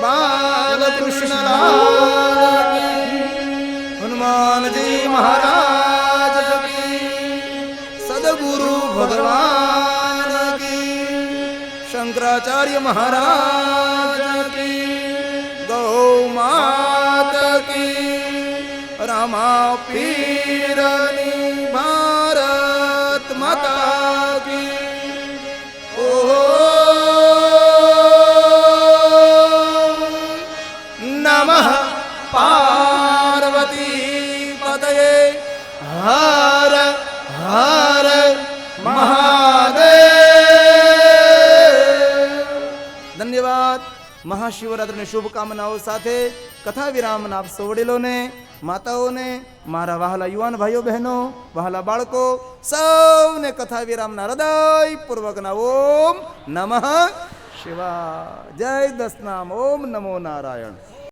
બાલકૃષ્ણ લાલ કી, હનુમાનજી મહારાજ કી, સદગુરુ ભગવાન કી, શંકરાચાર્ય મહારાજ કી, ગૌ માત કી, રામા પીરની ભારત માતા કી. નમઃ પાર્વતી પતયે હર હર મહાદેવ. ધન્યવાદ. મહાશિવરાત્રિની શુભકામનાઓ સાથે કથા વિરામના આપ સૌ વડીલોને, માતાઓને, મારા વહાલા યુવાન ભાઈઓ બહેનો, વહાલા બાળકો સૌને કથા વિરામના હૃદયપૂર્વકના ઓમ નમઃ શિવાય. જય દસનામ. ઓમ નમો નારાયણ.